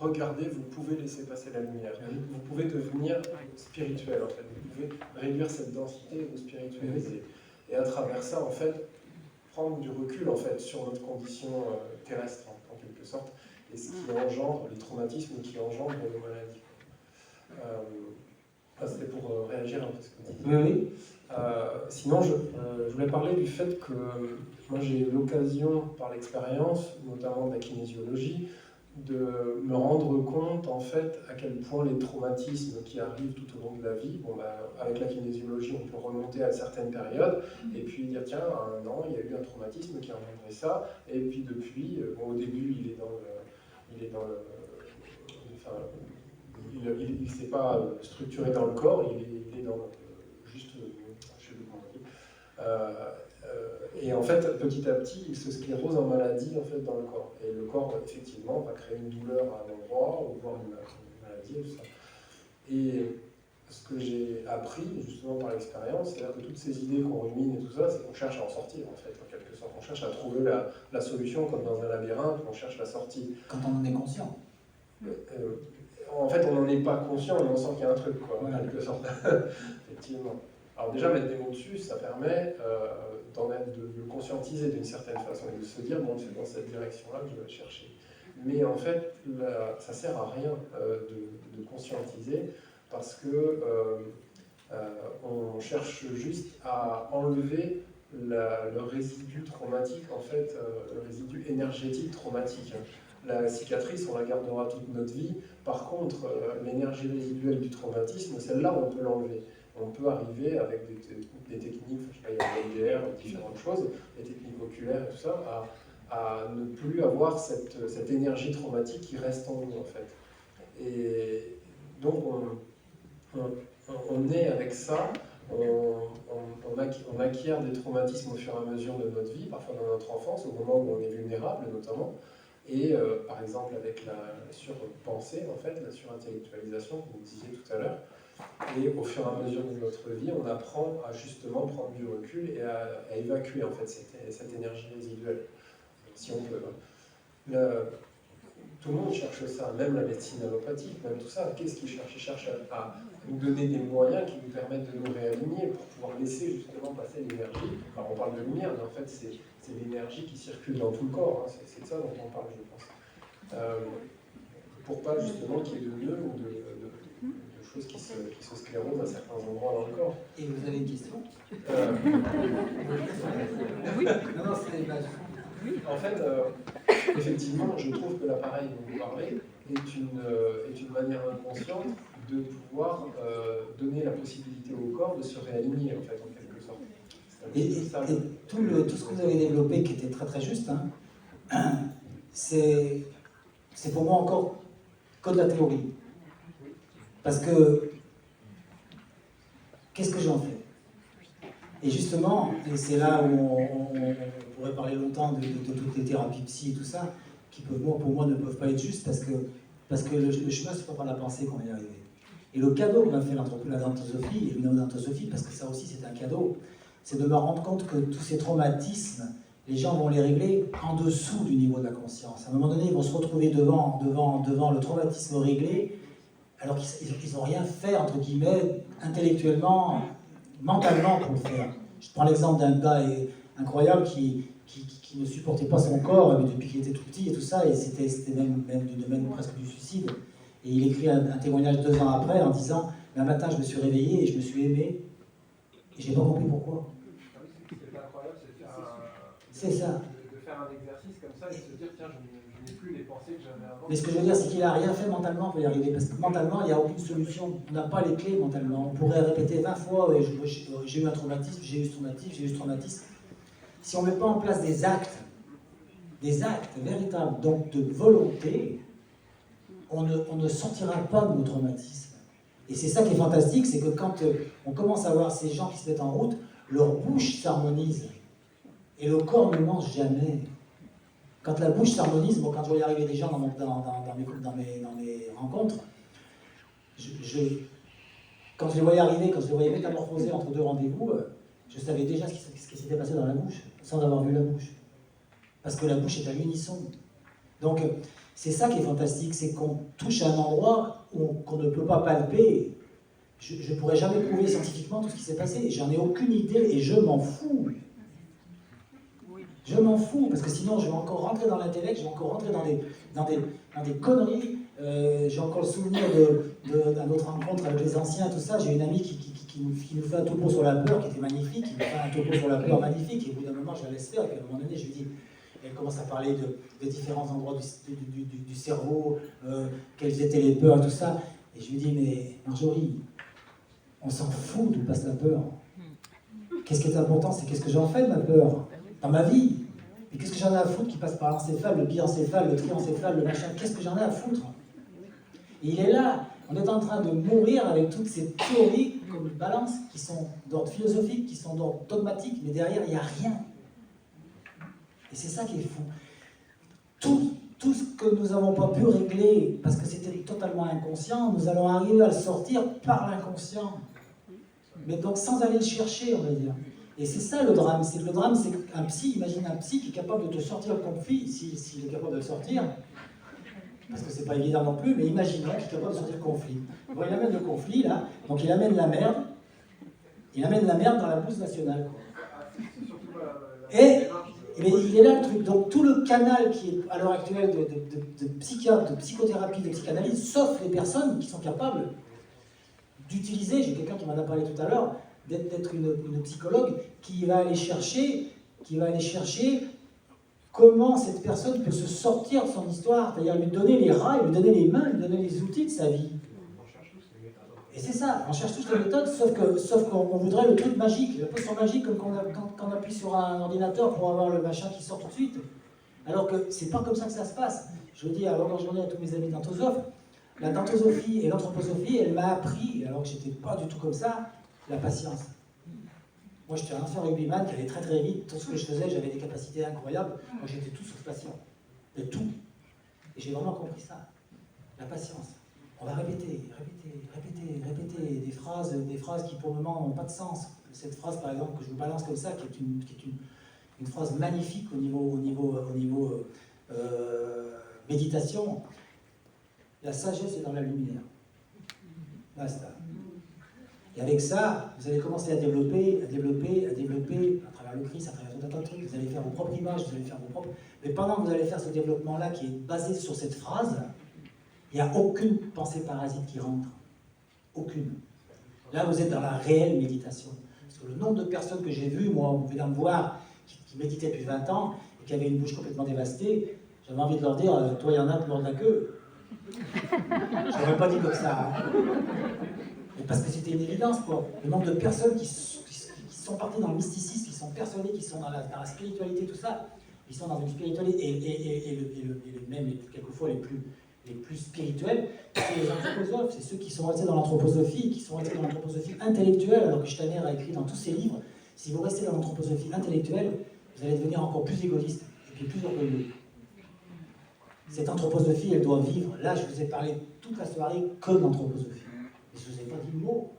regardez, vous pouvez laisser passer la lumière. Vous pouvez devenir spirituel, en fait. Vous pouvez réduire cette densité et vous spiritualiser. Et à travers ça, en fait, prendre du recul, en fait, sur notre condition terrestre, en quelque sorte, et ce qui engendre les traumatismes qui engendrent nos maladies. C'était pour réagir un peu à ce que vous disiez. Oui. Sinon, je voulais parler du fait que moi j'ai eu l'occasion, par l'expérience, notamment de la kinésiologie, de me rendre compte en fait à quel point les traumatismes qui arrivent tout au long de la vie, avec la kinésiologie on peut remonter à certaines périodes et puis dire tiens, à 1 an il y a eu un traumatisme qui a engendré ça, et puis depuis, au début il ne s'est pas structuré dans le corps, il est dans juste, je sais plus comment on dit. Et en fait, petit à petit, il se sclérose en maladie en fait, dans le corps. Et le corps, effectivement, va créer une douleur à un endroit, ou voir une maladie et tout ça. Et ce que j'ai appris, justement par l'expérience, c'est-à-dire que toutes ces idées qu'on rumine et tout ça, c'est qu'on cherche à en sortir, en fait, en quelque sorte. On cherche à trouver la solution, comme dans un labyrinthe, on cherche la sortie. Quand on en est conscient. En fait, on n'en est pas conscient, mais on sent qu'il y a un truc, quoi, en quelque sorte. Effectivement. Alors déjà, mettre des mots dessus, ça permet de le conscientiser d'une certaine façon et de se dire, bon, c'est dans cette direction-là que je vais le chercher. Mais en fait, ça ne sert à rien de conscientiser parce que on cherche juste à enlever le résidu traumatique, en fait, le résidu énergétique traumatique. La cicatrice, on la gardera toute notre vie. Par contre, l'énergie résiduelle du traumatisme, celle-là, on peut l'enlever. On peut arriver avec des techniques, je sais pas, il y a l'EDR, différentes choses, des techniques oculaires et tout ça, à ne plus avoir cette énergie traumatique qui reste en nous, en fait. Et donc, on est avec ça, on acquiert des traumatismes au fur et à mesure de notre vie, parfois dans notre enfance, au moment où on est vulnérable notamment. Et par exemple avec la surpensée, en fait, la surintellectualisation, que vous disiez tout à l'heure, et au fur et à mesure de notre vie, on apprend à justement prendre du recul et à évacuer en fait cette énergie résiduelle, si on peut. Tout le monde cherche ça, même la médecine allopathique, même tout ça. Qu'est-ce qu'ils cherchent? Ils cherchent à nous donner des moyens qui nous permettent de nous réaligner pour pouvoir laisser justement passer l'énergie. Alors on parle de lumière, mais en fait c'est l'énergie qui circule dans tout le corps. Hein. C'est de ça dont on parle, je pense. Pour pas justement qu'il y ait de nœuds ou de choses qui se sclérosent à certains endroits dans le corps. Et vous avez une question? Oui. Non, c'est pas... En fait, effectivement, je trouve que l'appareil dont vous parlez est une manière inconsciente de pouvoir donner la possibilité au corps de se réaligner, en fait, en quelque sorte. Et tout ce que vous avez développé, qui était très très juste, hein, c'est pour moi encore que de la théorie. Parce que, qu'est-ce que j'en fais? Et justement, et c'est là où on pourrait parler longtemps de toutes les thérapies psy et tout ça, qui pour moi ne peuvent pas être justes parce que le chemin, c'est pas par la pensée qu'on va y arriver. Et le cadeau que m'a fait la dantosophie, et l'hypnodantosophie, parce que ça aussi c'est un cadeau, c'est de me rendre compte que tous ces traumatismes, les gens vont les régler en dessous du niveau de la conscience. À un moment donné, ils vont se retrouver devant le traumatisme réglé, alors qu'ils n'ont rien fait, entre guillemets, intellectuellement, mentalement pour le faire. Je prends l'exemple d'un gars incroyable qui ne supportait pas son corps, mais depuis qu'il était tout petit et tout ça, et c'était même du domaine presque du suicide. Et il écrit un témoignage 2 ans après en disant « Mais un matin, je me suis réveillé et je me suis aimé, et j'ai pas compris pourquoi. » C'est incroyable, c'est ça. De faire un exercice comme ça et de se dire « Tiens, je n'ai plus les pensées que j'avais avant. » Mais ce que je veux dire, c'est qu'il n'a rien fait mentalement pour y arriver, parce que mentalement, il n'y a aucune solution. On n'a pas les clés mentalement. On pourrait répéter 20 fois « J'ai eu un traumatisme, j'ai eu ce traumatisme, j'ai eu ce traumatisme. » Si on ne met pas en place des actes véritables, donc de volonté, on ne sortira pas de nos traumatismes. Et c'est ça qui est fantastique, c'est que quand on commence à voir ces gens qui se mettent en route, leur bouche s'harmonise. Et le corps ne mange jamais. Quand la bouche s'harmonise, quand je vois y arriver des gens dans mes rencontres, quand je les voyais arriver, quand je les voyais métamorphoser entre 2 rendez-vous, je savais déjà ce qui s'était passé dans la bouche, sans avoir vu la bouche. Parce que la bouche est à l'unisson. Donc, C'est ça qui est fantastique, c'est qu'on touche à un endroit qu'on ne peut pas palper. Je ne pourrais jamais prouver scientifiquement tout ce qui s'est passé. J'en ai aucune idée et je m'en fous. Je m'en fous, parce que sinon je vais encore rentrer dans l'intellect, je vais encore rentrer dans des conneries. J'ai encore le souvenir de notre rencontre avec les anciens, tout ça. J'ai une amie qui nous fait un topo sur la peur qui était magnifique, qui nous fait un topo sur la peur magnifique, et au bout d'un moment je la laisse faire, et puis à un moment donné je lui dis, elle commence à parler de différents endroits du cerveau, quelles étaient les peurs, tout ça, et je lui dis, mais Marjorie, on s'en fout d'où passe la peur. Qu'est-ce qui est important, c'est qu'est-ce que j'en fais de ma peur dans ma vie. Et qu'est-ce que j'en ai à foutre qui passe par l'encéphale, le biencéphale, le triencéphale, le machin, qu'est-ce que j'en ai à foutre? Et il est là, on est en train de mourir avec toutes ces théories comme balance qui sont d'ordre philosophique, qui sont d'ordre dogmatique, mais derrière il n'y a rien. Et c'est ça qui est fou. Tout ce que nous n'avons pas pu régler parce que c'était totalement inconscient, nous allons arriver à le sortir par l'inconscient. Mais donc sans aller le chercher, on va dire. Et c'est ça le drame. Le drame, c'est qu'un psy, imagine un psy qui est capable de te sortir le conflit, s'il est capable de le sortir, parce que c'est pas évident non plus, mais imaginons qu'il est capable de sortir le conflit. Bon, il amène le conflit, là, donc il amène la merde dans la blouse nationale. Et il est là le truc. Donc tout le canal qui est à l'heure actuelle de psychiatre, de psychothérapie, de psychanalyse, sauf les personnes qui sont capables d'utiliser, j'ai quelqu'un qui m'en a parlé tout à l'heure, d'être une psychologue qui va aller chercher comment cette personne peut se sortir de son histoire, c'est-à-dire lui donner les rails, lui donner les mains, lui donner les outils de sa vie. Et c'est ça, on cherche tous les méthodes, sauf qu'on voudrait le truc magique, la potion magique, comme quand on appuie sur un ordinateur pour avoir le machin qui sort tout de suite. Alors que c'est pas comme ça que ça se passe. Je dis à longueur de journée à tous mes amis dentosophes, la dentosophie et l'anthroposophie, elle m'a appris, alors que j'étais pas du tout comme ça, la patience. Moi, j'étais un ancien rugbyman qui allait très très vite. Tout ce que je faisais, j'avais des capacités incroyables. Moi, j'étais tout sauf patient. De tout. Et j'ai vraiment compris ça. La patience. On va répéter des phrases qui pour le moment n'ont pas de sens. Cette phrase, par exemple, que je vous balance comme ça, qui est une phrase magnifique au niveau méditation. La sagesse est dans la lumière. Basta. Et avec ça, vous allez commencer à développer, à travers le Christ, à travers tout un tas de trucs. Vous allez faire vos propres images, vous allez faire vos propres... Mais pendant que vous allez faire ce développement-là qui est basé sur cette phrase, il n'y a aucune pensée parasite qui rentre. Aucune. Là, vous êtes dans la réelle méditation. Parce que le nombre de personnes que j'ai vues, moi, on venait me voir, qui méditaient depuis 20 ans, et qui avaient une bouche complètement dévastée, j'avais envie de leur dire, toi, il y en a plus loin de la queue. Je n'aurais pas dit comme ça. Hein. Parce que c'était une évidence, quoi. Le nombre de personnes qui sont parties dans le mysticisme, qui sont persuadées, qui sont dans la spiritualité, tout ça, ils sont dans une spiritualité, même quelquefois les plus spirituels, c'est les anthroposophes, c'est ceux qui sont restés dans l'anthroposophie, qui sont restés dans l'anthroposophie intellectuelle, alors que Steiner a écrit dans tous ses livres, si vous restez dans l'anthroposophie intellectuelle, vous allez devenir encore plus égoïste, et puis plus orgueilleux. Cette anthroposophie, elle doit vivre. Là, je vous ai parlé toute la soirée que de l'anthroposophie. Et je ne vous ai pas dit le mot.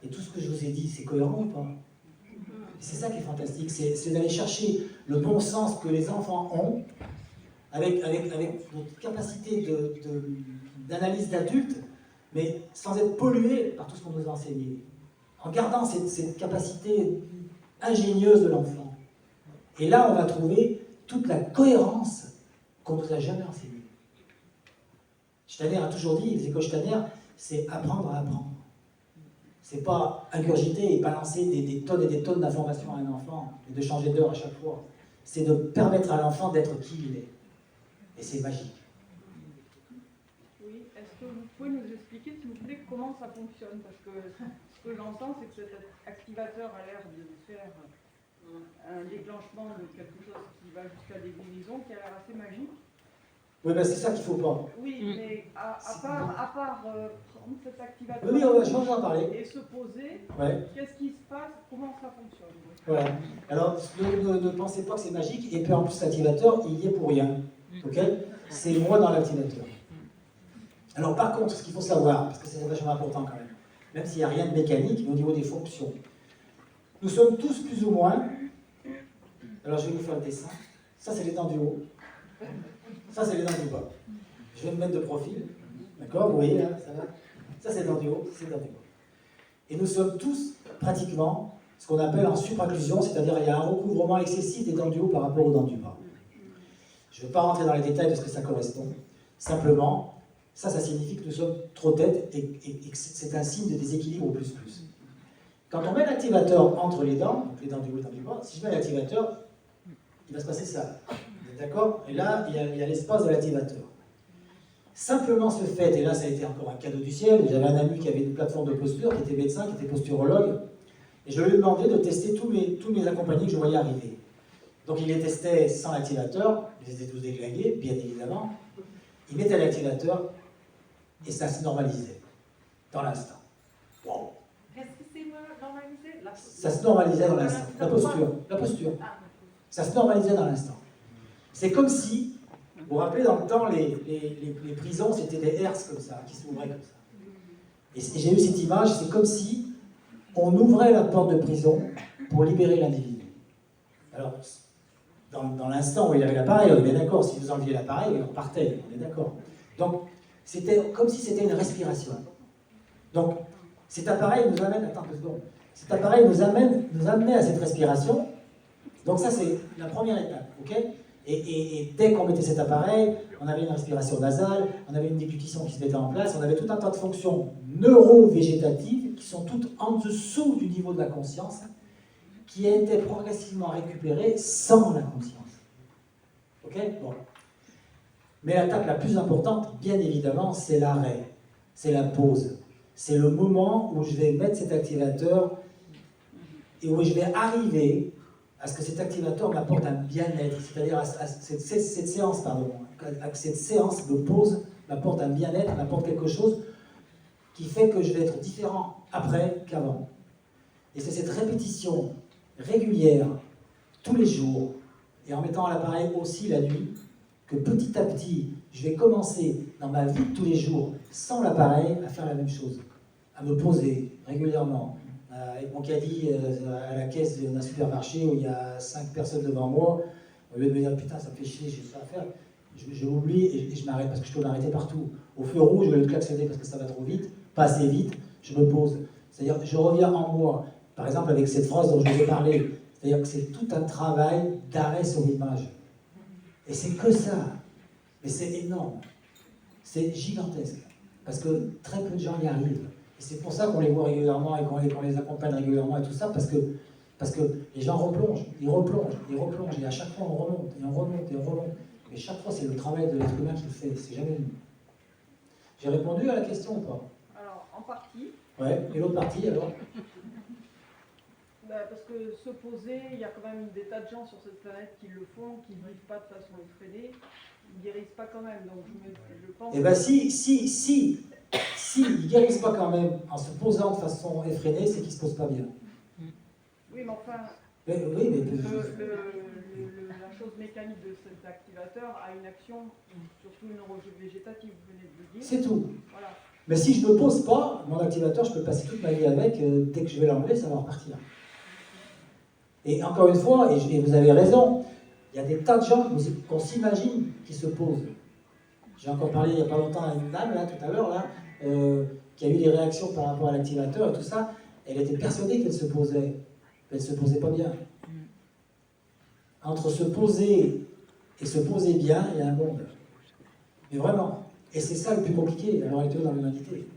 Et tout ce que je vous ai dit, c'est cohérent ou pas? Et c'est ça qui est fantastique, c'est d'aller chercher le bon sens que les enfants ont, avec notre capacité d'analyse d'adulte, mais sans être pollué par tout ce qu'on nous a enseigné. En gardant cette capacité ingénieuse de l'enfant. Et là, on va trouver toute la cohérence qu'on ne nous a jamais enseignée. Steiner a toujours dit, les écoles Steiner, c'est apprendre à apprendre. C'est pas ingurgiter et balancer des tonnes et des tonnes d'informations à un enfant et de changer d'heure à chaque fois. C'est de permettre à l'enfant d'être qui il est. Et c'est magique. Oui, est-ce que vous pouvez nous expliquer, s'il vous plaît, comment ça fonctionne? Parce que ce que j'entends, c'est que cet activateur a l'air de faire un déclenchement de quelque chose qui va jusqu'à des guérisons, qui a l'air assez magique. Oui, ben c'est ça qu'il ne faut pas. Oui, mais à part prendre cet activateur oui, je vais en parler. et se poser, Ouais. qu'est-ce qui se passe? Comment ça fonctionne? Voilà. Alors, ne pensez pas que c'est magique, et puis en plus, l'activateur, il y est pour rien. Ok? C'est moi dans l'activateur. Alors, par contre, ce qu'il faut savoir, parce que c'est vachement important quand même s'il n'y a rien de mécanique, mais au niveau des fonctions, nous sommes tous plus ou moins. Alors, je vais vous faire le dessin. Ça, c'est les dents du haut. Ça, c'est les dents du bas. Je vais me mettre de profil. D'accord, vous voyez là, ça va. Ça c'est dents du haut, c'est dents du bas. Et nous sommes tous pratiquement ce qu'on appelle en supracclusion, c'est-à-dire il y a un recouvrement excessif des dents du haut par rapport aux dents du bas. Je ne vais pas rentrer dans les détails de ce que ça correspond. Simplement, ça signifie que nous sommes trop têtes et que c'est un signe de déséquilibre au plus. Quand on met l'activateur entre les dents, donc les dents du haut et les dents du bas, si je mets l'activateur, il va se passer ça. D'accord? Et là, il y a l'espace de l'activateur. Simplement ce fait, et là ça a été encore un cadeau du ciel, j'avais un ami qui avait une plateforme de posture, qui était médecin, qui était posturologue, et je lui ai demandé de tester tous mes accompagnés que je voyais arriver. Donc il les testait sans l'activateur, ils étaient tous déglingués, bien évidemment. Il mettait l'activateur, et ça se normalisait, dans l'instant. Wow. Qu'est-ce que c'est normalisé? Ça se normalisait dans l'instant, la posture. Ça se normalisait dans l'instant. C'est comme si, vous vous rappelez, dans le temps, les prisons, c'était des herses comme ça, qui s'ouvraient comme ça. Et j'ai eu cette image, c'est comme si on ouvrait la porte de prison pour libérer l'individu. Alors, dans l'instant où il y avait l'appareil, on est bien d'accord, si vous enleviez l'appareil, on partait, on est d'accord. Donc, c'était comme si c'était une respiration. Donc, cet appareil nous amène, attends 2 secondes, cet appareil nous amenait à cette respiration. Donc ça, c'est la première étape, ok ? Et dès qu'on mettait cet appareil, on avait une respiration nasale, on avait une déglutition qui se mettait en place, on avait tout un tas de fonctions neuro-végétatives qui sont toutes en dessous du niveau de la conscience, qui étaient progressivement récupérées sans la conscience. Ok ? Bon. Mais l'étape la plus importante, bien évidemment, c'est l'arrêt, c'est la pause. C'est le moment où je vais mettre cet activateur et où je vais arriver à ce que cet activateur m'apporte un bien-être, c'est-à-dire à cette séance de pause m'apporte un bien-être, m'apporte quelque chose qui fait que je vais être différent après qu'avant. Et c'est cette répétition régulière, tous les jours, et en mettant à l'appareil aussi la nuit, que petit à petit, je vais commencer dans ma vie de tous les jours, sans l'appareil, à faire la même chose, à me poser régulièrement, avec mon caddie à la caisse d'un supermarché où il y a 5 personnes devant moi, au lieu de me dire putain ça me fait chier, j'ai ça à faire, je oublie et je m'arrête parce que je peux m'arrêter partout. Au feu rouge, je vais le klaxonner parce que ça va trop vite, pas assez vite, je me pose. C'est-à-dire que je reviens en moi, par exemple avec cette phrase dont je vous ai parlé, c'est-à-dire que c'est tout un travail d'arrêt sur l'image. Et c'est que ça, mais c'est énorme, c'est gigantesque, parce que très peu de gens y arrivent. Et c'est pour ça qu'on les voit régulièrement et qu'on les accompagne régulièrement et tout ça, parce que les gens replongent, ils replongent, et à chaque fois on remonte, et on remonte, et on remonte. Et chaque fois c'est le travail de l'être humain qui le fait, c'est jamais nous. J'ai répondu à la question ou pas? Alors, en partie. Ouais, et l'autre partie alors? Parce que se poser, il y a quand même des tas de gens sur cette planète qui le font, qui ne vivent pas de façon effrénée, ils ne guérissent pas quand même, donc je pense... Eh bien si ils ne guérissent pas quand même en se posant de façon effrénée, c'est qu'ils ne se posent pas bien. Oui, mais enfin, Oui, mais... la chose mécanique de cet activateur a une action, surtout neurovégétative, vous venez de le dire. C'est tout. Voilà. Mais si je ne me pose pas, mon activateur, je peux passer toute ma vie avec, dès que je vais l'enlever, ça va repartir. Et encore une fois, et vous avez raison, il y a des tas de gens qu'on s'imagine qui se posent. J'ai encore parlé il n'y a pas longtemps à une dame, là, tout à l'heure, là, qui a eu des réactions par rapport à l'activateur et tout ça. Elle était persuadée qu'elle se posait. Elle ne se posait pas bien. Entre se poser et se poser bien, il y a un monde. Mais vraiment. Et c'est ça le plus compliqué à l'heure actuelle dans l'humanité.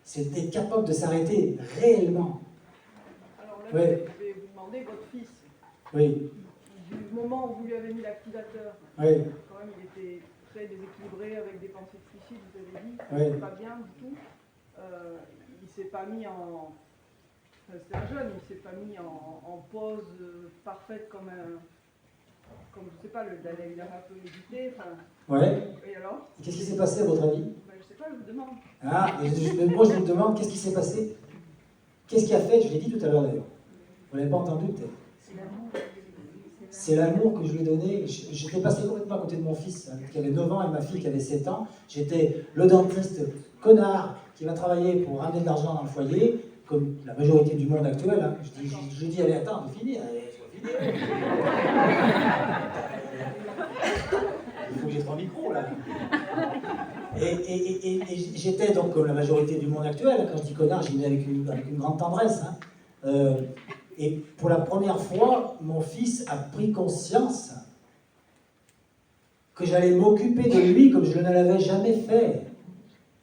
C'est d'être capable de s'arrêter réellement. Alors là, Ouais. je vais vous demander, votre fils, Oui, du moment où vous lui avez mis l'activateur, oui, quand même il était très déséquilibré avec des pensées de suicide, vous avez dit, Ouais. il pas bien du tout. Il ne s'est pas mis en... Enfin, c'est un jeune, il ne s'est pas mis en pause parfaite comme je ne sais pas, il a un peu hésité. Enfin, ouais. et alors Qu'est-ce qui s'est passé à votre avis? Je ne sais pas, je vous demande. Ah, moi je vous demande, qu'est-ce qui s'est passé? Qu'est-ce qui a fait? Je l'ai dit tout à l'heure d'ailleurs. Vous ne l'avez pas entendu peut-être. C'est l'amour que je lui ai donné. J'étais passé complètement à côté de mon fils, qui avait 9 ans, et ma fille qui avait 7 ans. J'étais le dentiste connard qui va travailler pour ramener de l'argent dans le foyer, comme la majorité du monde actuel. Hein. Je lui dis, allez, attends, on va finir. Il faut que j'ai 3 micros là. Et j'étais donc comme la majorité du monde actuel, quand je dis connard, j'y vais avec une grande tendresse. Hein. Et pour la première fois, mon fils a pris conscience que j'allais m'occuper de lui comme je ne l'avais jamais fait.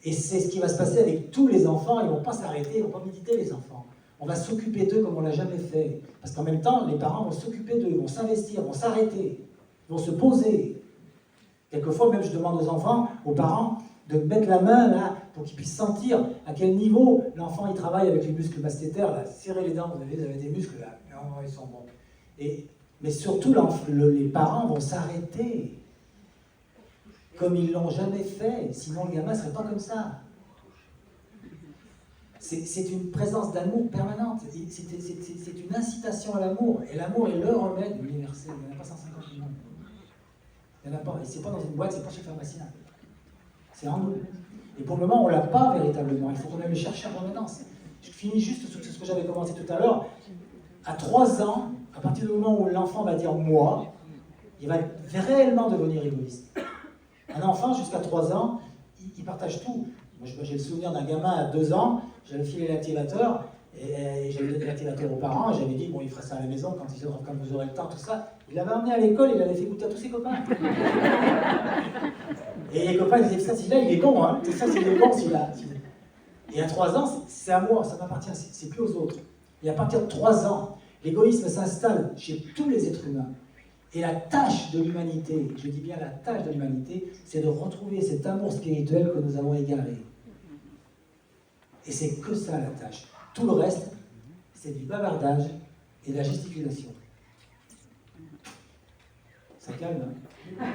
Et c'est ce qui va se passer avec tous les enfants, ils ne vont pas s'arrêter, ils ne vont pas méditer les enfants. On va s'occuper d'eux comme on ne l'a jamais fait. Parce qu'en même temps, les parents vont s'occuper d'eux, vont s'investir, vont s'arrêter, vont se poser. Quelquefois, même, je demande aux enfants, aux parents, de mettre la main là, pour qu'ils puissent sentir à quel niveau l'enfant il travaille avec les muscles masséters, là. Serrez les dents, vous avez des muscles là, non, ils sont bons. Mais surtout, les parents vont s'arrêter. Comme ils ne l'ont jamais fait, sinon le gamin ne serait pas comme ça. C'est une présence d'amour permanente, c'est une incitation à l'amour, et l'amour est le remède universel, il n'y en a pas 150 millions. Il n'y en a pas, et c'est pas dans une boîte, c'est pas chez le pharmacien. C'est en nous. Et pour le moment, on ne l'a pas véritablement, il faut qu'on aille le chercher en permanence. Je finis juste sur ce que j'avais commencé tout à l'heure. À 3 ans, à partir du moment où l'enfant va dire « moi », il va réellement devenir égoïste. Un enfant, jusqu'à 3 ans, il partage tout. Moi, j'ai le souvenir d'un gamin à 2 ans, j'avais filé l'activateur, et j'avais donné l'activateur aux parents, et j'avais dit, bon, il fera ça à la maison quand vous aurez le temps, tout ça. Il l'avait emmené à l'école, il l'avait fait goûter à tous ses copains. Et les copains disaient, ça, celui-là, il est bon, hein. Ça, c'est bon, celui-là. Et à 3 ans, c'est à moi, ça m'appartient, c'est plus aux autres. Et à partir de 3 ans, l'égoïsme s'installe chez tous les êtres humains. Et la tâche de l'humanité, je dis bien la tâche de l'humanité, c'est de retrouver cet amour spirituel que nous avons égaré. Et c'est que ça la tâche. Tout le reste, c'est du bavardage et de la gesticulation. Ça calme, hein?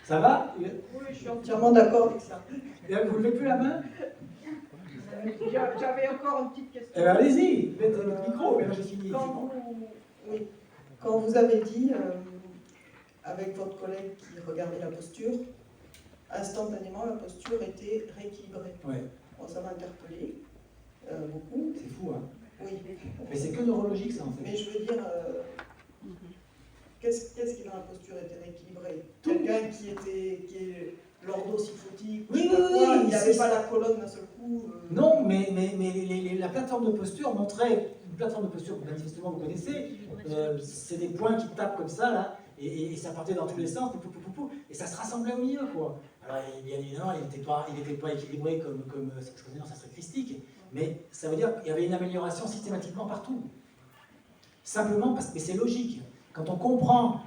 Ça va? Oui, je suis entièrement d'accord avec ça. Vous ne levez plus la main? J'avais encore une petite question. Eh bien, allez-y, mettez le micro, mais là j'ai fini. Quand vous avez dit, avec votre collègue qui regardait la posture, instantanément la posture était rééquilibrée. Ouais. Bon, ça m'a interpellé beaucoup. C'est fou, hein? Oui. Mais c'est que neurologique, ça, en fait. Mais je veux dire, qu'est-ce qui dans la posture était rééquilibré? Tout. Quelqu'un qui est lordosyphotique, Oui, il n'y avait pas la colonne d'un seul coup. Non, mais la plateforme de posture montrait, une plateforme de posture que manifestement vous connaissez, c'est des points qui tapent comme ça, là, et ça partait dans tous les sens, et ça se rassemblait au milieu, quoi. Alors, bien évidemment, il n'était pas équilibré comme ça serait christique, mais ça veut dire qu'il y avait une amélioration systématiquement partout. Simplement parce que c'est logique. Quand on comprend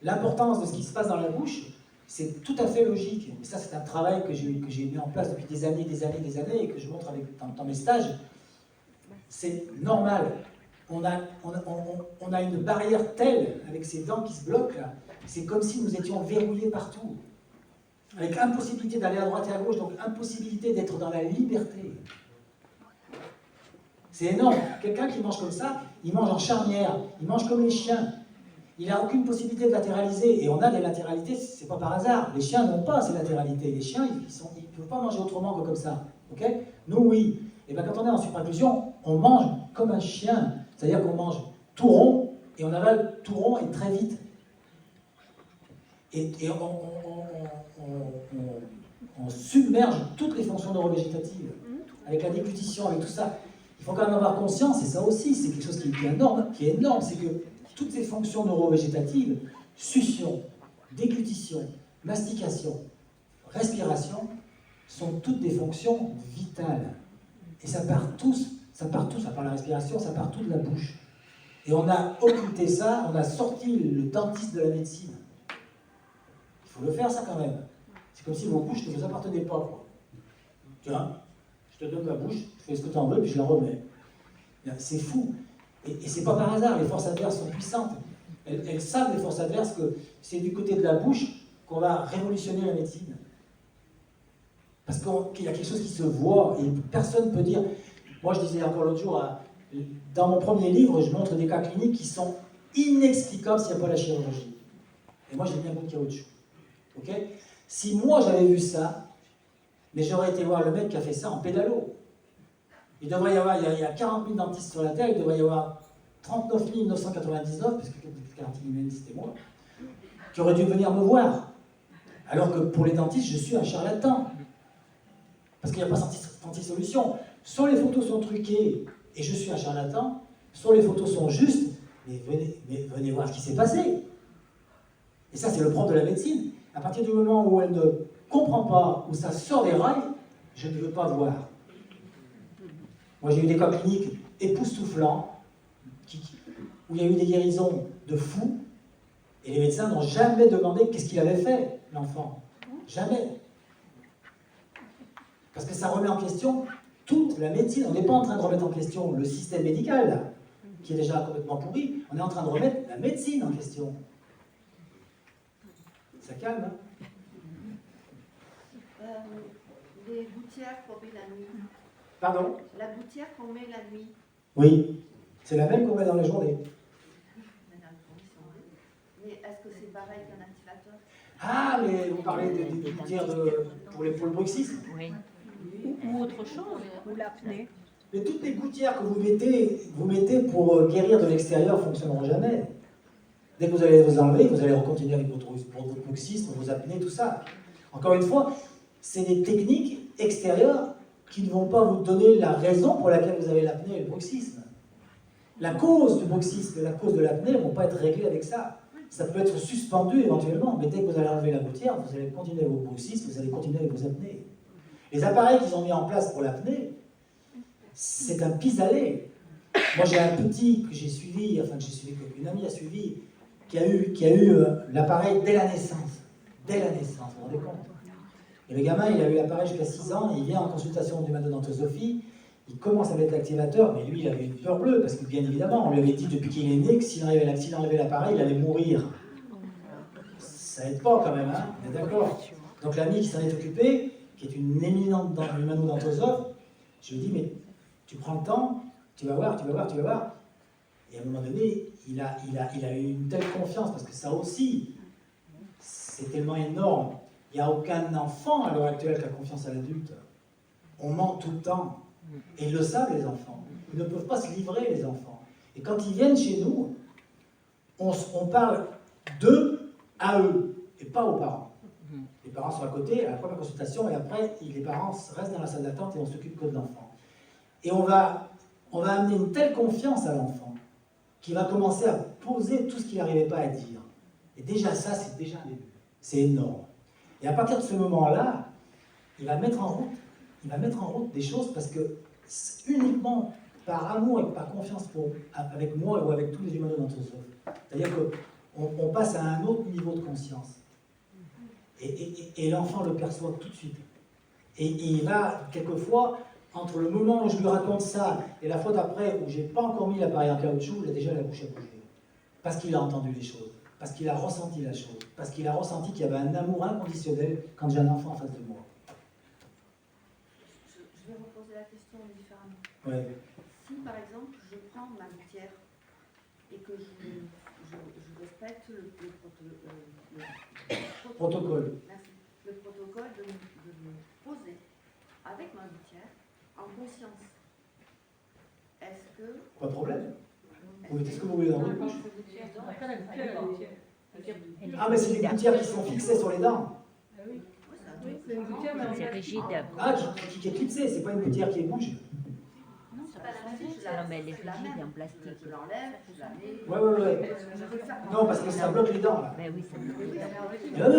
l'importance de ce qui se passe dans la bouche, c'est tout à fait logique. Et ça, c'est un travail que j'ai mis en place depuis des années, et que je montre dans mes stages. C'est normal. On a une barrière telle, avec ces dents qui se bloquent, là. C'est comme si nous étions verrouillés partout. Avec impossibilité d'aller à droite et à gauche, donc impossibilité d'être dans la liberté. C'est énorme. Quelqu'un qui mange comme ça, il mange en charnière, il mange comme les chiens. Il n'a aucune possibilité de latéraliser. Et on a des latéralités, c'est pas par hasard. Les chiens n'ont pas ces latéralités. Les chiens, ils ne peuvent pas manger autrement que comme ça. Okay? Nous, oui. Et bien quand on est en supraclusion, on mange comme un chien. C'est-à-dire qu'on mange tout rond, et on avale tout rond et très vite. Et on submerge toutes les fonctions neurovégétatives. Avec la déglutition, avec tout ça. Il faut quand même avoir conscience, et ça aussi, c'est quelque chose qui est énorme, c'est que toutes ces fonctions neurovégétatives, succion, déglutition, mastication, respiration, sont toutes des fonctions vitales. Et ça part par la respiration, ça part tout de la bouche. Et on a occulté ça, on a sorti le dentiste de la médecine. Il faut le faire ça quand même. C'est comme si vos bouches ne vous appartenaient pas, quoi. Tiens, je te donne ma bouche, je fais ce que tu en veux, puis je la remets. C'est fou. Et c'est pas par hasard, les forces adverses sont puissantes. Elles savent, les forces adverses, que c'est du côté de la bouche qu'on va révolutionner la médecine. Parce qu'il y a quelque chose qui se voit, et personne ne peut dire... Moi, je disais encore l'autre jour, dans mon premier livre, je montre des cas cliniques qui sont inexplicables s'il n'y a pas la chirurgie. Et moi, j'ai mis un coup de caoutchouc. Okay? Si moi, j'avais vu ça, mais j'aurais été voir le mec qui a fait ça en pédalo. Il devrait y avoir, il y a 40 000 dentistes sur la Terre, il devrait y avoir 39 999, puisque 40 000 c'était moi, qui auraient dû venir me voir. Alors que pour les dentistes, je suis un charlatan. Parce qu'il n'y a pas 36 solutions. Soit les photos sont truquées et je suis un charlatan, soit les photos sont justes, mais venez voir ce qui s'est passé. Et ça, c'est le propre de la médecine. À partir du moment où elle ne comprend pas, où ça sort des rails, je ne veux pas voir. Moi, j'ai eu des cas cliniques époustouflants, où il y a eu des guérisons de fous, et les médecins n'ont jamais demandé qu'est-ce qu'il avait fait, l'enfant. Jamais. Parce que ça remet en question toute la médecine. On n'est pas en train de remettre en question le système médical, là, qui est déjà complètement pourri. On est en train de remettre la médecine en question. Ça calme, hein? Les gouttières qu'on met la nuit. Pardon? La gouttière qu'on met la nuit. Oui. C'est la même qu'on met dans la journée. Mais est-ce que c'est pareil qu'un activateur? Ah, mais vous parlez des gouttières pour le bruxisme? Oui. Ou autre chose, ou l'apnée. Mais toutes les gouttières que vous mettez pour guérir de l'extérieur ne fonctionneront jamais. Dès que vous allez vous enlever, vous allez continuer avec votre bruxisme, vos apnées, tout ça. Encore une fois, c'est des techniques extérieures qui ne vont pas vous donner la raison pour laquelle vous avez l'apnée et le bruxisme. La cause du bruxisme et la cause de l'apnée ne vont pas être réglées avec ça. Ça peut être suspendu éventuellement, mais dès que vous allez enlever la gouttière, vous allez continuer vos bruxismes, vous allez continuer avec vos apnées. Les appareils qu'ils ont mis en place pour l'apnée, c'est un pis-aller. Moi, j'ai un petit que j'ai suivi, qu'une amie a suivi, qui a eu l'appareil dès la naissance. Dès la naissance, vous vous rendez compte? Et le gamin, il a eu l'appareil jusqu'à 6 ans, et il vient en consultation du madodontosophie, il commence avec l'activateur, mais lui, il avait une peur bleue, parce que bien évidemment, on lui avait dit depuis qu'il est né que s'il enlevait l'appareil, il allait mourir. Ça aide pas quand même, hein? On est d'accord? Donc l'ami qui s'en est occupé, qui est une éminente humanodontosophe, je lui dis, mais tu prends le temps, tu vas voir. Et à un moment donné, il a eu une telle confiance, parce que ça aussi, c'est tellement énorme. Il n'y a aucun enfant à l'heure actuelle qui a confiance à l'adulte. On ment tout le temps. Et ils le savent, les enfants. Ils ne peuvent pas se livrer, les enfants. Et quand ils viennent chez nous, on parle d'eux à eux, et pas aux parents. Les parents sont à côté, à la première consultation, et après, les parents restent dans la salle d'attente et on s'occupe que de l'enfant. Et on va amener une telle confiance à l'enfant qu'il va commencer à poser tout ce qu'il n'arrivait pas à dire. Et déjà ça, c'est déjà un début. C'est énorme. Et à partir de ce moment-là, il va mettre en route des choses parce que uniquement par amour et par confiance avec moi ou avec tous les humanodontosophes. C'est-à-dire qu'on passe à un autre niveau de conscience. Et l'enfant le perçoit tout de suite. Et il va, quelquefois, entre le moment où je lui raconte ça et la fois d'après où j'ai pas encore mis l'appareil en caoutchouc, il a déjà la bouche à bouger. Parce qu'il a entendu les choses, parce qu'il a ressenti la chose, parce qu'il a ressenti qu'il y avait un amour inconditionnel quand j'ai un enfant en face de moi. Je vais reposer la question différemment. Ouais. Si par exemple je prends ma gouttière et que je respecte le Protocole. Merci. Le protocole de me poser avec ma gouttière en conscience. Est-ce que... Pas de problème. Vous mettez ce que vous voulez dans votre bouche. Ah, mais c'est des gouttières qui sont fixées sur les dents. C'est une gouttière, mais C'est rigide. Ah, qui est clipsée, c'est pas une gouttière qui bouge. Non, C'est pas la même chose, je non, mais elle est la rigide mets. en plastique. Je l'enlève, je la mets. Ouais. Je veux faire Non, parce que ça bloque les dents, là. Ben oui, ça me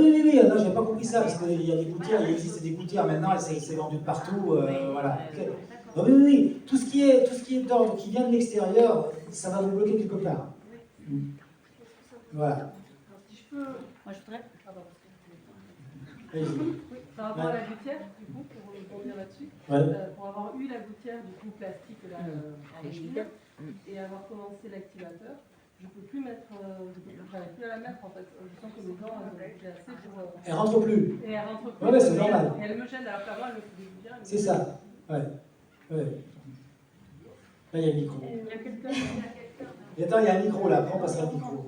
Oui, non, j'ai pas compris ça, parce qu'il y a des gouttières, il existe des gouttières maintenant, c'est vendu de partout, voilà. Okay. Non, oui, tout ce qui est d'ordre, qui vient de l'extérieur, ça va vous bloquer quelque part. Voilà. Si je peux... Moi, je voudrais. Allez-y. Oui, par rapport à la gouttière, du coup, pour revenir là-dessus, Ouais. pour avoir eu la gouttière du coup plastique là, Rigide. et avoir commencé l'activateur, je peux plus mettre, j'arrive plus à la mettre en fait. Je sens que mes dents, j'ai assez pour. Elle rentre plus. Et elle rentre plus. Ouais, c'est normal. Et elle me gêne alors qu'avant elle me faisait du bien. C'est ça. Ouais. Là, il y a le micro. Il y a quelqu'un. Et attends, il y a un micro là, prends passer un micro.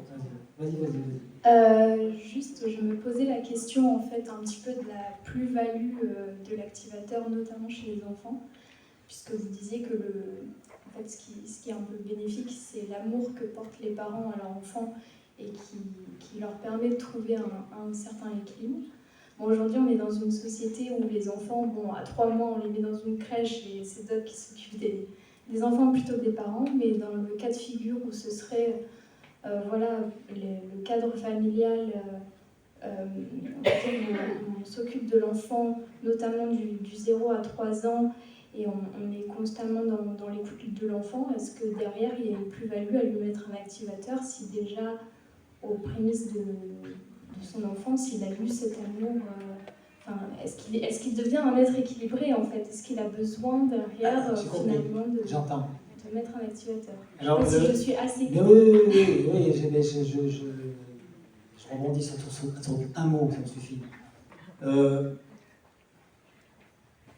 Vas-y. Juste, je me posais la question en fait un petit peu de la plus-value de l'activateur, notamment chez les enfants, puisque vous disiez que en fait, ce qui est un peu bénéfique, c'est l'amour que portent les parents à leur enfant et qui leur permet de trouver un certain équilibre. Bon, aujourd'hui, on est dans une société où les enfants, bon, à 3 mois, on les met dans une crèche et c'est d'autres qui s'occupent des enfants plutôt que des parents, mais dans le cas de figure où ce serait voilà, le cadre familial, où on s'occupe de l'enfant, notamment du 0 à 3 ans, et on est constamment dans l'écoute de l'enfant, est-ce que derrière, il y a une plus-value à lui mettre un activateur si déjà, aux prémices de son enfance, il a eu cet amour est-ce qu'il devient un être équilibré en fait? Est-ce qu'il a besoin derrière finalement de mettre un activateur? Alors, je sais pas si je suis assez mais oui, je rebondis sur un mot, ça me suffit.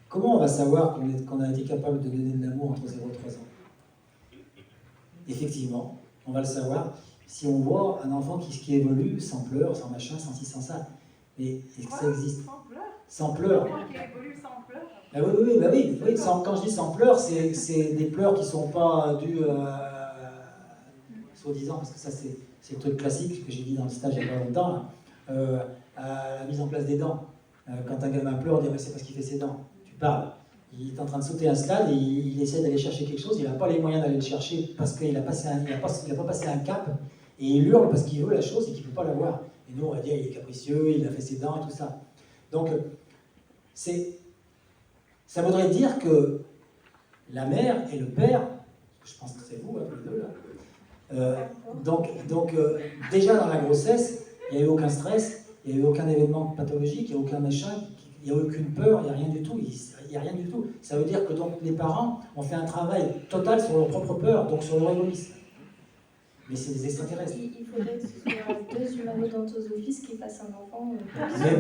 Comment on va savoir qu'on a été capable de donner de l'amour entre 0 et 3 ans? Effectivement, on va le savoir si on voit un enfant qui évolue sans pleurs, sans machin, sans ci, sans ça. Mais est-ce que ça existe? Sans pleurs? Sans pleurs. Un enfant qui évolue sans pleurs? Oui. Quand je dis sans pleurs, c'est des pleurs qui ne sont pas dus soi-disant, parce que ça c'est le truc classique que j'ai dit dans le stage il n'y a pas longtemps, là, à la mise en place des dents. Quand un gamin pleure, on dit mais c'est parce qu'il fait ses dents. Tu parles. Il est en train de sauter un stade et il essaie d'aller chercher quelque chose, il n'a pas les moyens d'aller le chercher parce qu'il n'a pas passé un cap, et il hurle parce qu'il veut la chose et qu'il ne peut pas l'avoir. Et nous on va dire il est capricieux, il a fait ses dents et tout ça. Donc ça voudrait dire que la mère et le père, je pense que c'est vous, tous les deux là, donc déjà dans la grossesse, il n'y a eu aucun stress, il n'y a eu aucun événement pathologique, il n'y a aucun machin, il n'y a aucune peur, il n'y a rien du tout. Il n'y a rien du tout. Ça veut dire que donc, les parents ont fait un travail total sur leur propre peur, donc sur leur égoïsme. Mais c'est des extraterrestres. Il faudrait que ce soit 2 humanodontosophistes qui fassent un enfant. Mais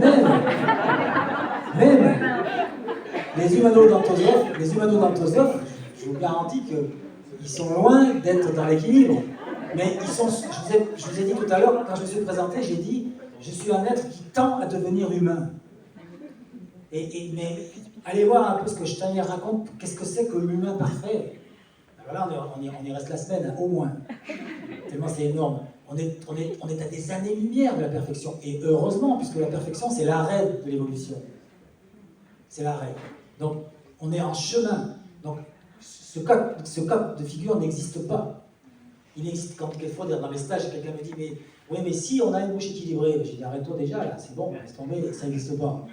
même les humanodontosophes, je vous garantis qu'ils sont loin d'être dans l'équilibre. Mais ils sont, je vous ai dit tout à l'heure, quand je me suis présenté, j'ai dit, je suis un être qui tend à devenir humain. Mais allez voir un peu ce que Steiner raconte, qu'est-ce que c'est que l'humain parfait. Alors là, on y reste la semaine, hein, au moins. Tellement c'est énorme. On est à des années-lumière de la perfection. Et heureusement, puisque la perfection, c'est l'arrêt de l'évolution. C'est l'arrêt. Donc, on est en chemin. Donc, ce cas de figure n'existe pas. Il existe quand quelquefois, dans les stages, quelqu'un me dit, mais si on a une bouche équilibrée, j'ai dit, arrête-toi déjà, là, c'est bon, laisse tomber, ça n'existe pas.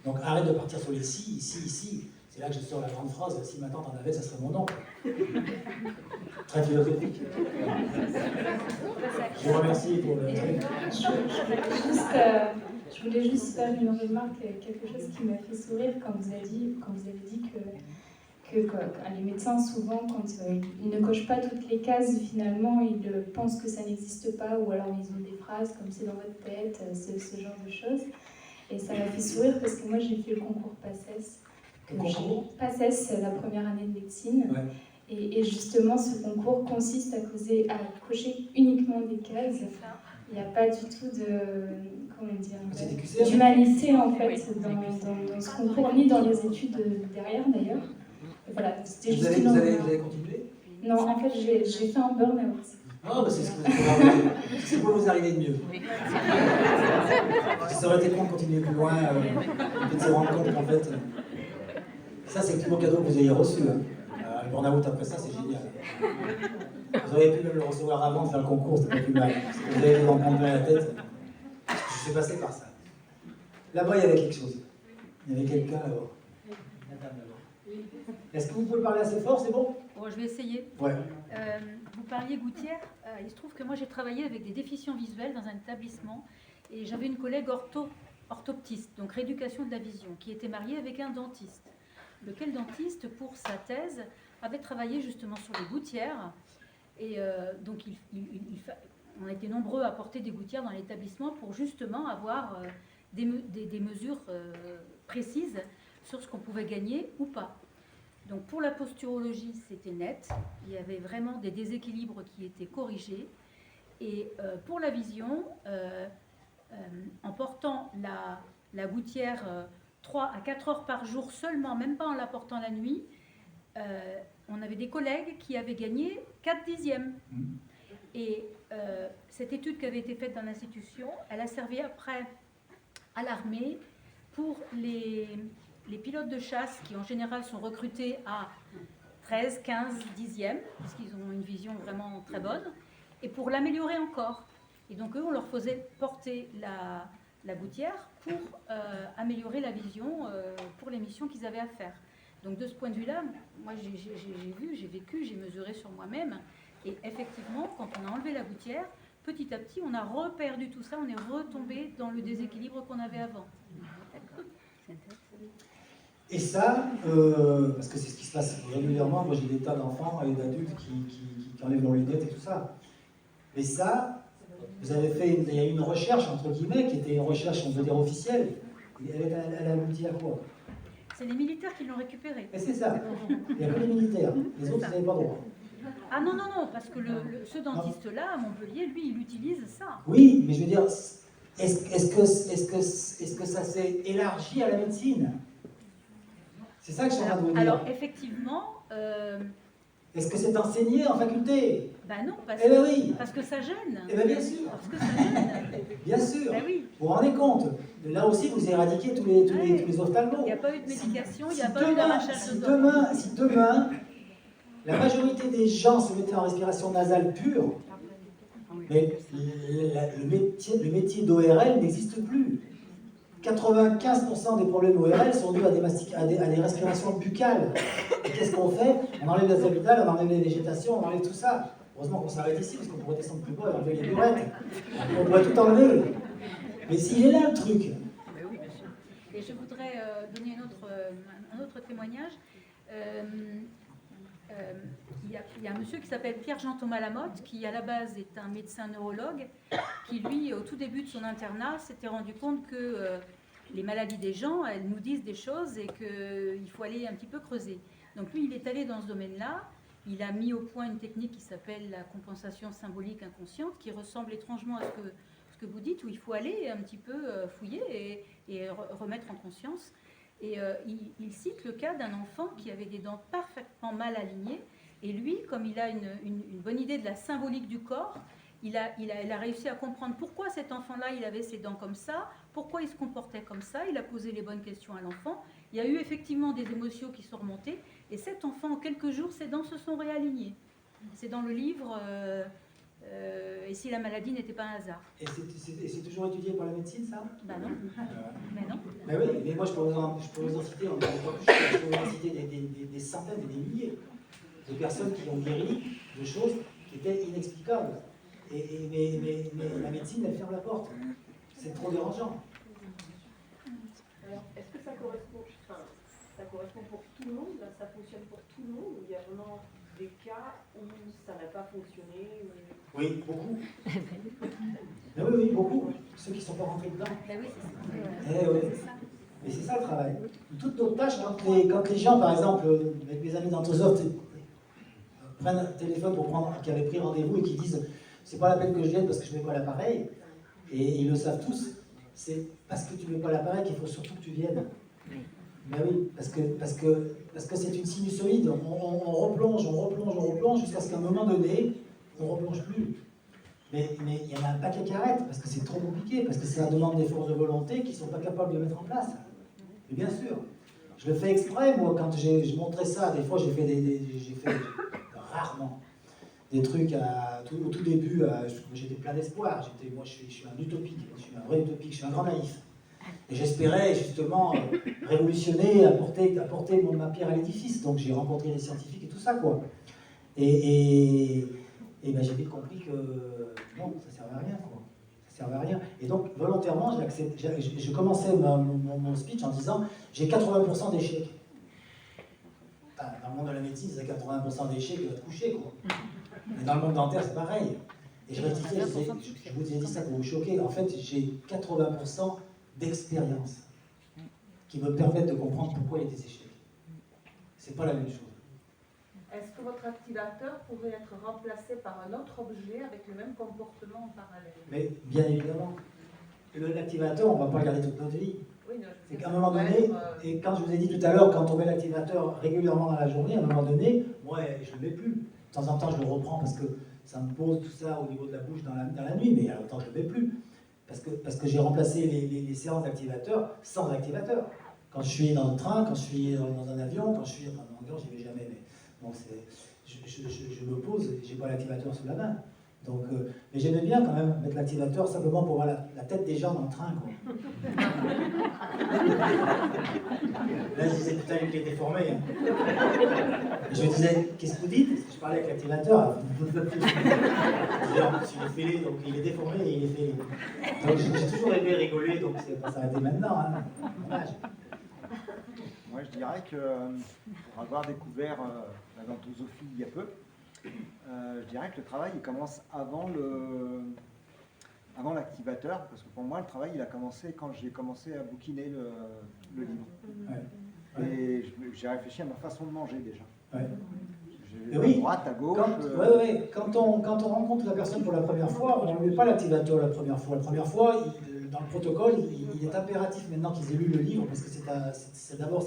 Donc arrête de partir sur les si, ici. C'est là que je sors la grande phrase, si ma tante en avait, ça serait mon oncle. Très philosophique. Je vous remercie pour le truc. Je voulais juste faire une remarque, quelque chose qui m'a fait sourire quand vous avez dit que les médecins, souvent, quand ils ne cochent pas toutes les cases, finalement, ils pensent que ça n'existe pas, ou alors ils ont des phrases comme c'est dans votre tête, ce genre de choses. Et ça m'a fait sourire parce que moi, j'ai fait le concours PACES. PACES, la première année de médecine. Ouais. Et justement, ce concours consiste à cocher uniquement des cases. Il n'y a pas du tout d'humanité en fait dans ce concours, ni dans les études derrière d'ailleurs. Voilà, c'était juste vous avez continué? Non, en fait, j'ai fait un burn-out. Ah, bah c'est ce qui peut vous arriver de mieux. Ça aurait été con de continuer plus loin, et de se rendre compte qu'en fait, ça c'est le plus beau cadeau que vous ayez reçu. Le burn-out après ça, c'est génial. Vous auriez pu même le recevoir avant de faire le concours, c'était pas plus mal. Parce que vous avez dû en prendre plein la tête. Je suis passé par ça. Là-bas, il y avait quelque chose. Il y avait quelqu'un là-bas. Madame là-bas. Est-ce que vous pouvez parler assez fort, c'est bon? Bon, je vais essayer. Ouais. Vous parliez gouttière. Il se trouve que moi, j'ai travaillé avec des déficients visuels dans un établissement et j'avais une collègue orthoptiste, donc rééducation de la vision, qui était mariée avec un dentiste. Lequel dentiste, pour sa thèse, avait travaillé justement sur les gouttières. Et donc, on a été nombreux à porter des gouttières dans l'établissement pour justement avoir des mesures précises sur ce qu'on pouvait gagner ou pas. Donc pour la posturologie, c'était net. Il y avait vraiment des déséquilibres qui étaient corrigés. Et pour la vision, en portant la gouttière 3 à 4 heures par jour seulement, même pas en la portant la nuit, on avait des collègues qui avaient gagné 4 dixièmes. Et cette étude qui avait été faite dans l'institution, elle a servi après à l'armée pour les pilotes de chasse qui en général sont recrutés à 13, 15, 10e, parce qu'ils ont une vision vraiment très bonne, et pour l'améliorer encore. Et donc eux, on leur faisait porter la gouttière pour améliorer la vision pour les missions qu'ils avaient à faire. Donc de ce point de vue-là, moi j'ai vu, j'ai vécu, j'ai mesuré sur moi-même, et effectivement, quand on a enlevé la gouttière, petit à petit, on a reperdu tout ça, on est retombé dans le déséquilibre qu'on avait avant. Et ça, parce que c'est ce qui se passe régulièrement, moi j'ai des tas d'enfants et d'adultes qui enlèvent leurs lunettes et tout ça. Mais ça, vous avez fait, il y a eu une recherche, entre guillemets, qui était une recherche, on peut dire, officielle. Elle a abouti à quoi? C'est les militaires qui l'ont récupéré. Et c'est ça. Il n'y a que les militaires. Les autres, ils n'avaient pas droit. Ah non, parce que ce dentiste-là, à Montpellier, lui, il utilise ça. Oui, mais je veux dire, est-ce que ça s'est élargi à la médecine? C'est ça que je suis en train de vous dire. Alors, effectivement... Est-ce que c'est enseigné en faculté? Ben non, Eh ben oui. parce que ça gêne. Eh bien, bien sûr. Parce que ça gêne. Bien sûr. Ben oui. Vous vous rendez compte? Là aussi, vous éradiquez tous les ophtalmos. Il n'y a pas eu de médication, il n'y a pas eu d'arrachage de dents. Si demain, la majorité des gens se mettaient en respiration nasale pure, mais le métier d'ORL n'existe plus. 95% des problèmes ORL sont dus à des respirations buccales. Et qu'est-ce qu'on fait? On enlève les habitants, on enlève les végétations, on enlève tout ça. Heureusement qu'on s'arrête ici, parce qu'on pourrait descendre plus bas et enlever les burettes. On pourrait tout enlever. Mais s'il est là le truc. Oui, bien sûr. Et je voudrais donner un autre témoignage. Il y a un monsieur qui s'appelle Pierre-Jean Thomas Lamotte, qui à la base est un médecin neurologue, qui lui, au tout début de son internat, s'était rendu compte que les maladies des gens, elles nous disent des choses et qu'il faut aller un petit peu creuser. Donc lui, il est allé dans ce domaine-là, il a mis au point une technique qui s'appelle la compensation symbolique inconsciente, qui ressemble étrangement à ce que vous dites, où il faut aller un petit peu fouiller et remettre en conscience. Et il cite le cas d'un enfant qui avait des dents parfaitement mal alignées, et lui, comme il a une bonne idée de la symbolique du corps, il a réussi à comprendre pourquoi cet enfant-là, il avait ses dents comme ça, pourquoi il se comportait comme ça, il a posé les bonnes questions à l'enfant, il y a eu effectivement des émotions qui sont remontées, et cet enfant, en quelques jours, ses dents se sont réalignées. C'est dans le livre « Et si la maladie n'était pas un hasard ». Et c'est toujours étudié par la médecine, ça? Ben non. Mais non. Ben oui, mais moi je peux vous en citer, je peux vous en citer des centaines et des milliers de personnes qui ont guéri de choses qui étaient inexplicables. Mais la médecine, elle ferme la porte. C'est trop dérangeant. Alors, est-ce que ça correspond pour tout le monde? Là, ça fonctionne pour tout le monde? Ou il y a vraiment des cas où ça n'a pas fonctionné? Oui, beaucoup. Mais oui, beaucoup. Ceux qui ne sont pas rentrés dedans. Ben oui, c'est ça. Eh oui. Et c'est ça le travail. Toutes nos tâches, quand les gens, par exemple, avec mes amis d'Anthrosoft, prennent un téléphone qui avaient pris rendez-vous et qui disent c'est pas la peine que je vienne parce que je ne mets pas l'appareil, et ils le savent tous, c'est parce que tu ne mets pas l'appareil qu'il faut surtout que tu viennes. Ben oui, parce que c'est une sinusoïde, on replonge jusqu'à ce qu'à un moment donné, on ne replonge plus. Mais il y en a un paquet qui arrête, parce que c'est trop compliqué, parce que ça demande des forces de volonté qui ne sont pas capables de mettre en place. Et bien sûr, je le fais exprès, moi, quand je montrais ça, des fois j'ai fait rarement des trucs au tout début, j'étais plein d'espoir, moi je suis un utopique, je suis un vrai utopique, je suis un grand naïf. Et j'espérais justement révolutionner, apporter ma pierre à l'édifice, donc j'ai rencontré les scientifiques et tout ça, quoi. Et ben, j'ai vite compris que non, ça ne servait à rien, quoi. Ça servait à rien. Et donc, volontairement, je commençais mon speech en disant j'ai 80% d'échecs. Enfin, dans le monde de la médecine, c'est 80% d'échecs de coucher, quoi. Mais dans le monde dentaire, c'est pareil. Et je rectifiais, je vous ai dit ça pour vous choquer. En fait, j'ai 80% d'expérience qui me permettent de comprendre pourquoi il y a des échecs. C'est pas la même chose. Est-ce que votre activateur pourrait être remplacé par un autre objet avec le même comportement en parallèle? Mais bien évidemment. L'activateur, on ne va pas le garder toute notre vie. Oui, c'est qu'à un moment donné, et quand je vous ai dit tout à l'heure, quand on met l'activateur régulièrement dans la journée, à un moment donné, moi je ne le mets plus. De temps en temps, je le reprends parce que ça me pose tout ça au niveau de la bouche dans la nuit, mais à l'autant je ne le mets plus. Parce que j'ai remplacé les séances d'activateurs sans activateur. Quand je suis dans le train, quand je suis dans un avion, quand je suis en avion, j'y vais jamais. Mais bon, je me pose, j'ai pas l'activateur sous la main. Donc, mais j'aimais bien quand même mettre l'activateur simplement pour voir la tête des gens dans le train, quoi. Là, je disais, putain, il est déformé. Hein. Et je me disais, qu'est-ce que vous dites? Je parlais avec l'activateur. Il est fêlé, donc il est déformé et il est fêlé. Donc j'ai toujours aimé rigoler, donc c'est pas s'arrêter maintenant. Hein. Dommage. Moi, je dirais que pour avoir découvert la dentosophie il y a peu, je dirais que le travail il commence avant l'activateur, parce que pour moi, le travail il a commencé quand j'ai commencé à bouquiner le livre. Ouais. Et j'ai réfléchi à ma façon de manger déjà. Ouais. Oui, à droite, à gauche. Quand on rencontre la personne pour la première fois, on ne met pas l'activateur la première fois. La première fois, dans le protocole, il est impératif maintenant qu'ils aient lu le livre, parce que c'est d'abord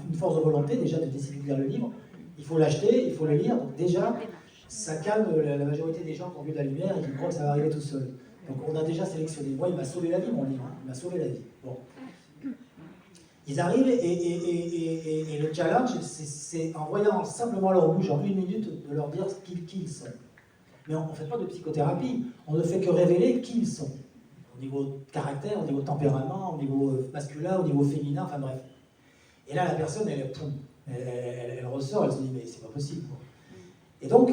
une force de volonté déjà de décider de lire le livre. Il faut l'acheter, il faut le lire. Donc déjà, ça calme la majorité des gens qui ont vu de la lumière et qui croient que ça va arriver tout seul. Donc on a déjà sélectionné. Moi, il m'a sauvé la vie, mon livre. Hein. Il m'a sauvé la vie. Bon. Ils arrivent et le challenge, c'est en voyant simplement leur bouche en 1 minute de leur dire qui ils sont. Mais on ne fait pas de psychothérapie, on ne fait que révéler qui ils sont. Au niveau caractère, au niveau tempérament, au niveau masculin, au niveau féminin, enfin bref. Et là, la personne, elle ressort, elle se dit, mais c'est pas possible. Et donc,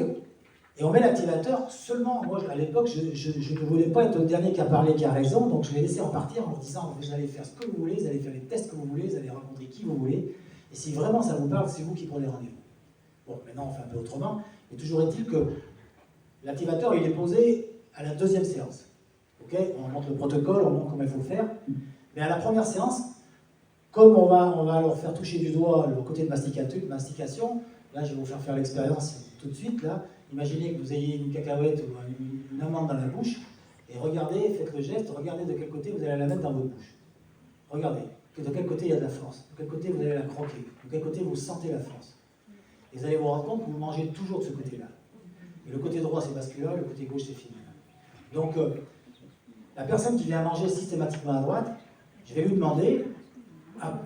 on met l'activateur seulement. Moi, à l'époque, je ne voulais pas être le dernier qui a parlé, qui a raison, donc je l'ai laissé repartir en leur disant, vous allez faire ce que vous voulez, vous allez faire les tests que vous voulez, vous allez rencontrer qui vous voulez, et si vraiment ça vous parle, c'est vous qui prenez rendez-vous. Bon, maintenant, on fait un peu autrement, mais toujours est-il que l'activateur, il est posé à la 2e séance. Okay, on montre le protocole, on montre comment il faut le faire, mais à la première séance, comme on va leur faire toucher du doigt le côté de mastication, là, je vais vous faire l'expérience tout de suite, là. Imaginez que vous ayez une cacahuète ou une amande dans la bouche, et regardez, faites le geste, regardez de quel côté vous allez la mettre dans votre bouche. Regardez, de quel côté il y a de la force, de quel côté vous allez la croquer, de quel côté vous sentez la force. Et vous allez vous rendre compte que vous mangez toujours de ce côté-là. Et le côté droit c'est masculin, le côté gauche c'est féminin. Donc, la personne qui vient manger systématiquement à droite, je vais lui demander,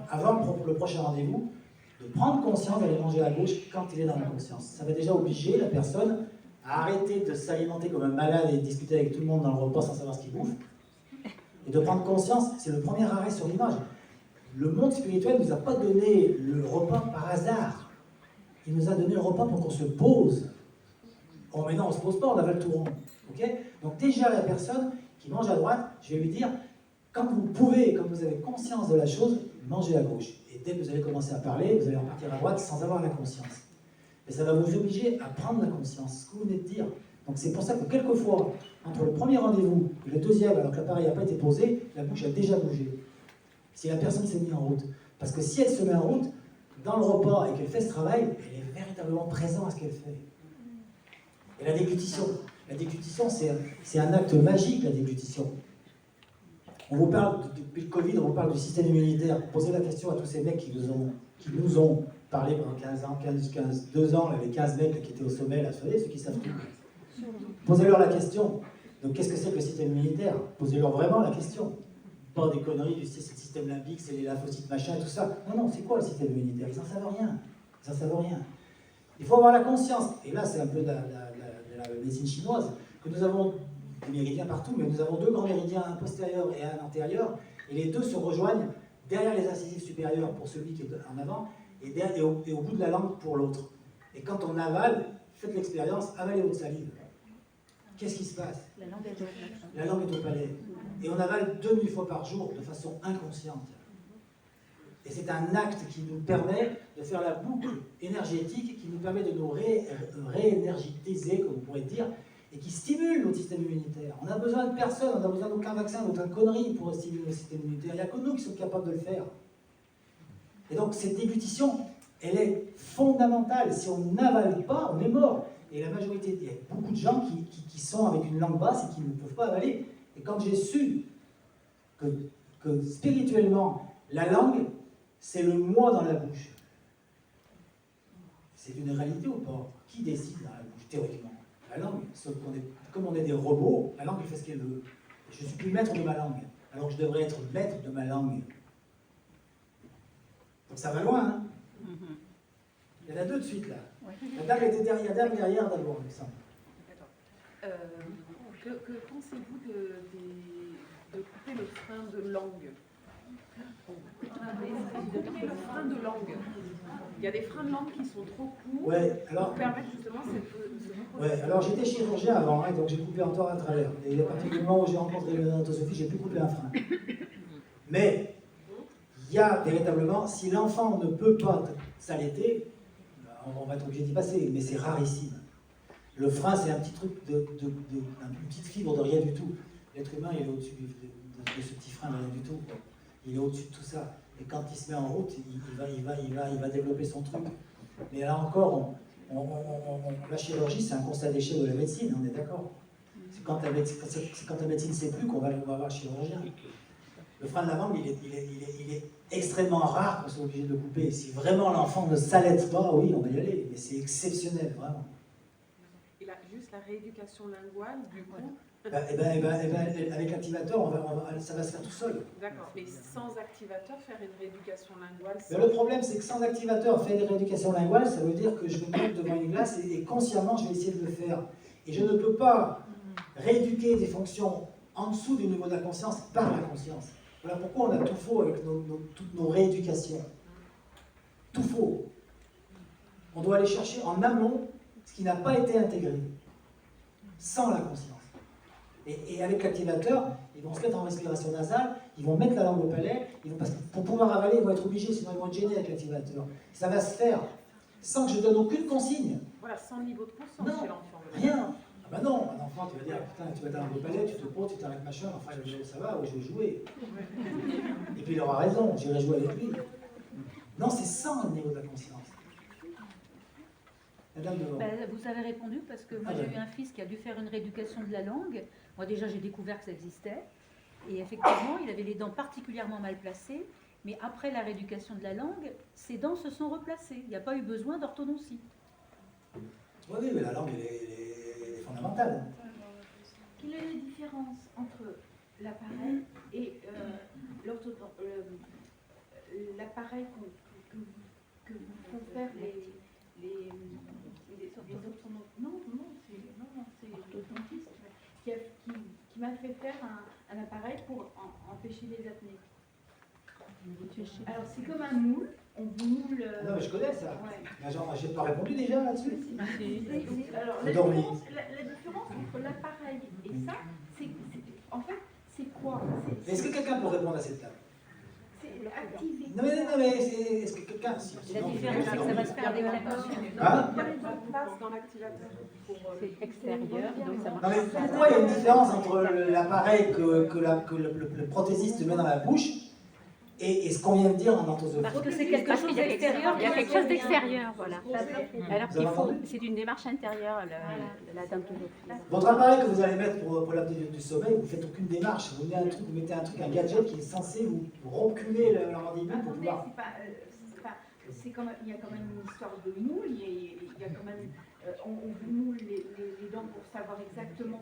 avant le prochain rendez-vous, de prendre conscience d'aller manger à gauche quand il est dans la conscience. Ça va déjà obliger la personne à arrêter de s'alimenter comme un malade et de discuter avec tout le monde dans le repas sans savoir ce qu'il bouffe. Et de prendre conscience, c'est le premier arrêt sur l'image. Le monde spirituel ne nous a pas donné le repas par hasard. Il nous a donné le repas pour qu'on se pose. Oh mais non, on ne se pose pas, on avale tout rond. Okay, donc déjà la personne qui mange à droite, je vais lui dire, quand vous pouvez, quand vous avez conscience de la chose, mangez à gauche. Et dès que vous allez commencer à parler, vous allez repartir à droite sans avoir la conscience. Et ça va vous obliger à prendre la conscience, ce que vous venez de dire. Donc c'est pour ça que quelquefois, entre le premier rendez-vous et le deuxième, alors que l'appareil n'a pas été posé, la bouche a déjà bougé. Si la personne s'est mise en route. Parce que si elle se met en route, dans le repas et qu'elle fait ce travail, elle est véritablement présente à ce qu'elle fait. Et la déglutition, c'est un acte magique, la déglutition. On vous parle, depuis le Covid, on vous parle du système immunitaire. Posez la question à tous ces mecs qui nous ont parlé pendant 15 ans, 2 ans, les 15 mecs qui étaient au sommet, là, vous savez, ceux qui savent tout. Posez-leur la question. Donc qu'est-ce que c'est que le système immunitaire? Posez-leur vraiment la question. Pas des conneries du système limbique, c'est les lymphocytes, machin, et tout ça. Non, c'est quoi le système immunitaire? Ils n'en savent rien. Ils n'en savent rien. Il faut avoir la conscience. Et là, c'est un peu de la médecine chinoise, que nous avons des méridiens partout, mais nous avons 2 grands méridiens, un postérieur et un antérieur, et les 2 se rejoignent derrière les incisives supérieures pour celui qui est en avant, et au bout de la langue pour l'autre. Et quand on avale, faites l'expérience, avalez votre salive. Qu'est-ce qui se passe? La langue est au palais. Et on avale 2 fois par jour de façon inconsciente. Et c'est un acte qui nous permet de faire la boucle énergétique, qui nous permet de nous réénergétiser, comme on pourrait dire, et qui stimule notre système immunitaire. On n'a besoin de personne, on n'a besoin d'aucun vaccin, d'aucune connerie pour stimuler le système immunitaire. Il n'y a que nous qui sommes capables de le faire. Et donc cette déglutition, elle est fondamentale. Si on n'avale pas, on est mort. Et la majorité, il y a beaucoup de gens qui sont avec une langue basse et qui ne peuvent pas avaler. Et quand j'ai su que spirituellement, la langue, c'est le moi dans la bouche. C'est une réalité ou pas? Qui décide dans la bouche, théoriquement? La langue. Sauf comme on est des robots, la langue elle fait ce qu'elle veut. Je ne suis plus maître de ma langue, alors que je devrais être maître de ma langue. Donc ça va loin, hein. Il y en a deux de suite, là. La dame était derrière, d'abord, il me semble. Que pensez-vous de couper le frein de langue? De couper le frein de langue. Il y a des freins de langue qui sont trop courts pour permettre justement cette... Ouais, alors j'étais chirurgien avant, hein, donc j'ai coupé en tort à travers. Et à partir du moment où j'ai rencontré l'odontosophie, j'ai pu couper un frein. Mais il y a véritablement, si l'enfant ne peut pas s'allaiter, on va être obligé d'y passer, mais c'est rarissime. Le frein, c'est un petit truc, une petite fibre de rien du tout. L'être humain, il est au-dessus de ce petit frein de rien du tout. Quoi. Il est au-dessus de tout ça. Et quand il se met en route, il va développer son truc. Mais là encore, la chirurgie, c'est un constat d'échec de la médecine, on est d'accord. C'est quand la médecine ne sait plus qu'on va voir le chirurgien. Le frein de la langue, il est extrêmement rare qu'on soit obligé de le couper. Si vraiment l'enfant ne s'allaite pas, oui, on va y aller. Mais c'est exceptionnel, vraiment. Et là, juste la rééducation linguale, du coup... avec l'activateur, ça va se faire tout seul. D'accord, mais sans activateur, faire une rééducation linguale... Mais le problème, c'est que sans activateur, faire une rééducation linguale, ça veut dire que je vais me mettre devant une glace et consciemment, je vais essayer de le faire. Et je ne peux pas rééduquer des fonctions en dessous du niveau de la conscience par la conscience. Voilà pourquoi on a tout faux avec toutes nos rééducations. Tout faux. On doit aller chercher en amont ce qui n'a pas été intégré, sans la conscience. Et avec l'activateur, ils vont se mettre en respiration nasale, ils vont mettre la langue au palais, parce que pour pouvoir avaler, ils vont être obligés, sinon ils vont être gênés avec l'activateur. Ça va se faire sans que je donne aucune consigne. Voilà, sans niveau de conscience chez l'enfant. Rien. Ah bah non, un enfant, tu vas dire, putain, tu vas dans le palais, tu te poses, tu t'arrêtes machin, enfin, ça va, oui, je vais jouer. Et puis il aura raison, j'irai jouer avec lui. Non, c'est sans le niveau de la conscience. Madame devant. Vous avez répondu parce que moi j'ai eu un fils qui a dû faire une rééducation de la langue. Moi déjà j'ai découvert que ça existait. Et effectivement, il avait les dents particulièrement mal placées. Mais après la rééducation de la langue, ses dents se sont replacées. Il n'y a pas eu besoin d'orthodontie. Oui, mais la langue, elle est fondamentale. Quelle est la différence entre l'appareil et l'appareil que font faire les orthodontistes qui m'a fait faire un appareil pour empêcher les apnées. Alors c'est comme un moule, on moule... Non mais je connais ça. Ouais. J'ai pas répondu déjà là-dessus. Alors la différence entre l'appareil et ça, en fait, c'est quoi? Est-ce que quelqu'un peut répondre à cette table? C'est activé. Non mais est-ce que quelqu'un... La différence, c'est que ça va se faire avec la conscience. Hein? Il y a une place dans l'activateur. C'est extérieur, donc ça marche. Non mais pourquoi il y a une différence entre l'appareil que le prothésiste met dans la bouche et ce qu'on vient de dire en orthosophie? Parce que c'est quelque chose d'extérieur. Il y a quelque chose d'extérieur, voilà. Alors Vous avez entendu? c'est une démarche intérieure, la dentosophie. Votre appareil que vous allez mettre pour l'apnée du sommeil, vous ne faites aucune démarche. Vous mettez un gadget qui est censé vous reculer la mandibule pour pouvoir... C'est quand même, il y a quand même une histoire de moule, il y a quand même, on vous moule les dents pour savoir exactement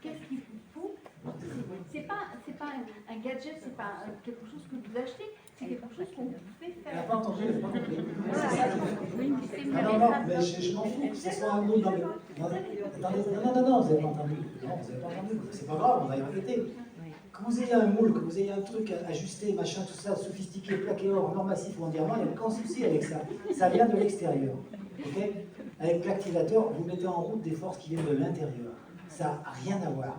qu'est-ce qu'il vous faut. C'est pas un gadget, c'est pas quelque chose que vous achetez, c'est quelque chose qu'on vous fait faire. Elle n'a pas entendu, elle n'a pas compris. Voilà. C'est ça qu'il faut. Non, mais je m'en fous que ce soit un moule dans le... Non, vous n'avez pas entendu. Non, vous n'avez pas entendu. C'est pas grave, on va y répéter. Que vous ayez un moule, que vous ayez un truc ajusté, machin, tout ça, sophistiqué, plaqué or, non massif ou en diamant, il n'y a aucun souci avec ça. Ça vient de l'extérieur. Okay, avec l'activateur, vous mettez en route des forces qui viennent de l'intérieur. Ça n'a rien à voir.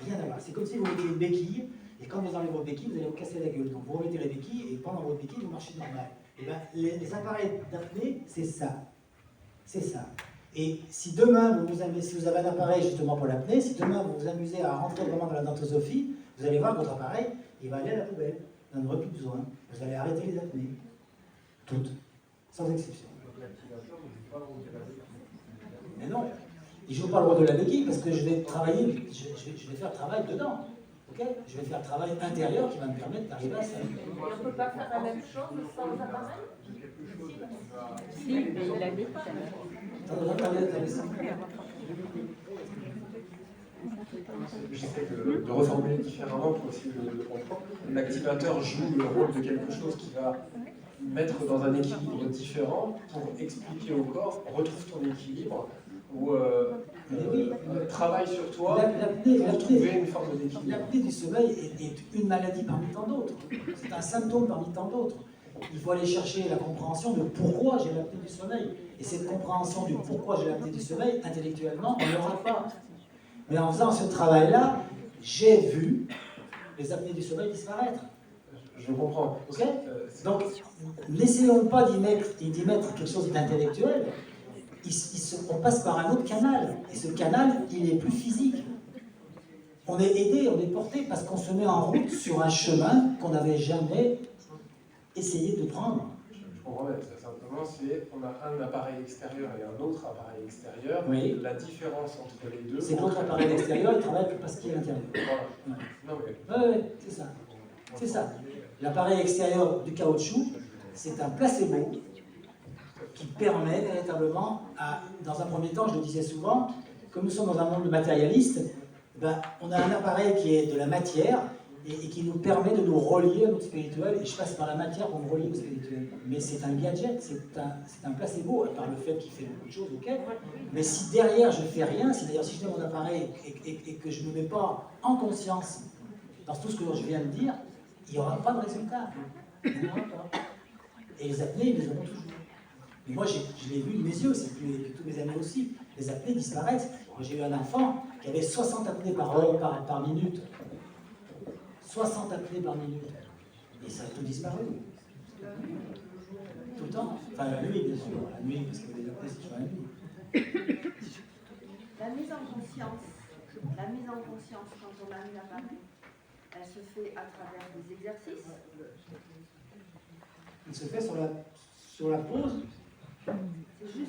Rien à voir. C'est comme si vous mettez une béquille, et quand vous enlevez votre béquille, vous allez vous casser la gueule. Donc vous remettez la béquille, et pendant votre béquille, vous marchez normal. Et bien, les appareils d'apnée, c'est ça. C'est ça. Et si demain, si vous avez un appareil justement pour l'apnée, si demain vous vous amusez à rentrer vraiment dans la dentosophie, vous allez voir que votre appareil, il va aller à la poubelle. Vous n'en aurez plus besoin. Vous allez arrêter les apnées. Toutes. Sans exception. Mais non. Il ne joue pas le rôle de la béquille parce que je vais travailler, je vais faire le travail dedans. Okay, je vais faire le travail intérieur qui va me permettre d'arriver à ça. On ne peut pas faire la même chose sans appareil? Si, mais il l'a dit. Attendez, j'essaie de reformuler différemment pour essayer de comprendre. L'activateur joue le rôle de quelque chose qui va mettre dans un équilibre différent pour expliquer au corps, retrouve ton équilibre, ou travaille sur toi pour trouver une forme d'équilibre. L'apnée du sommeil est une maladie parmi tant d'autres. C'est un symptôme parmi tant d'autres. Il faut aller chercher la compréhension de pourquoi j'ai l'apnée du sommeil. Et cette compréhension du pourquoi j'ai l'apnée du sommeil, intellectuellement, on ne l'aura pas. Mais en faisant ce travail-là, j'ai vu les apnées du sommeil disparaître. Je comprends. Ok ? Donc, n'essayons pas d'y mettre quelque chose d'intellectuel. On passe par un autre canal. Et ce canal, il est plus physique. On est aidé, on est porté parce qu'on se met en route sur un chemin qu'on n'avait jamais essayé de prendre. Je comprends bien. Simplement, on a un appareil extérieur et un autre appareil extérieur. Oui. La différence entre les deux... C'est que l'autre appareil extérieur, il travaille parce qu'il est à l'intérieur. Voilà. Ouais. Non, mais... Oui, c'est ça. C'est ça. L'appareil extérieur du caoutchouc, c'est un placebo qui permet véritablement, dans un premier temps, je le disais souvent, comme nous sommes dans un monde matérialiste, ben, on a un appareil qui est de la matière et qui nous permet de nous relier à notre spirituel, et je passe par la matière pour me relier au spirituel. Mais c'est un gadget, c'est un placebo, à part le fait qu'il fait beaucoup de choses, ok. Mais si derrière je ne fais rien, si d'ailleurs si je mets mon appareil et que je ne me mets pas en conscience dans tout ce que je viens de dire, il n'y aura pas de résultat. Il n'y en aura pas. Et les apnées, ils les auront toujours. Mais moi, je l'ai vu de mes yeux, c'est que tous mes amis aussi. Les apnées disparaissent. Moi, j'ai eu un enfant qui avait 60 apnées par minute. 60 apnées par minute. Et ça a tout disparu. Tout le temps. Enfin, la nuit, bien sûr. La nuit, parce que les apnées, c'est toujours la nuit. La mise en conscience quand on a mis l'appareil, elle se fait à travers des exercices. Il se fait sur la pause.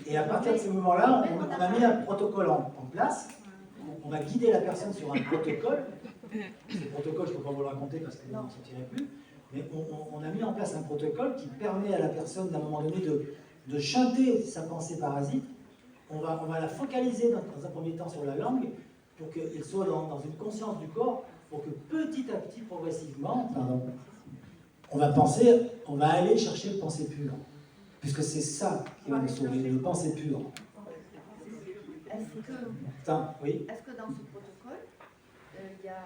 Et à partir de ce moment-là, on a mis un protocole en place. On va guider la personne sur un protocole. Ce protocole, je ne peux pas vous le raconter parce que vous ne sortirez plus. Mais on a mis en place un protocole qui permet à la personne, d'un moment donné, de chanter sa pensée parasite. On va la focaliser dans un premier temps sur la langue pour qu'elle soit dans une conscience du corps, pour que petit à petit, progressivement, on va aller chercher le pensée pure. Puisque c'est ça qui va nous sauver, le pensée pure. Est-ce que dans ce protocole, il y a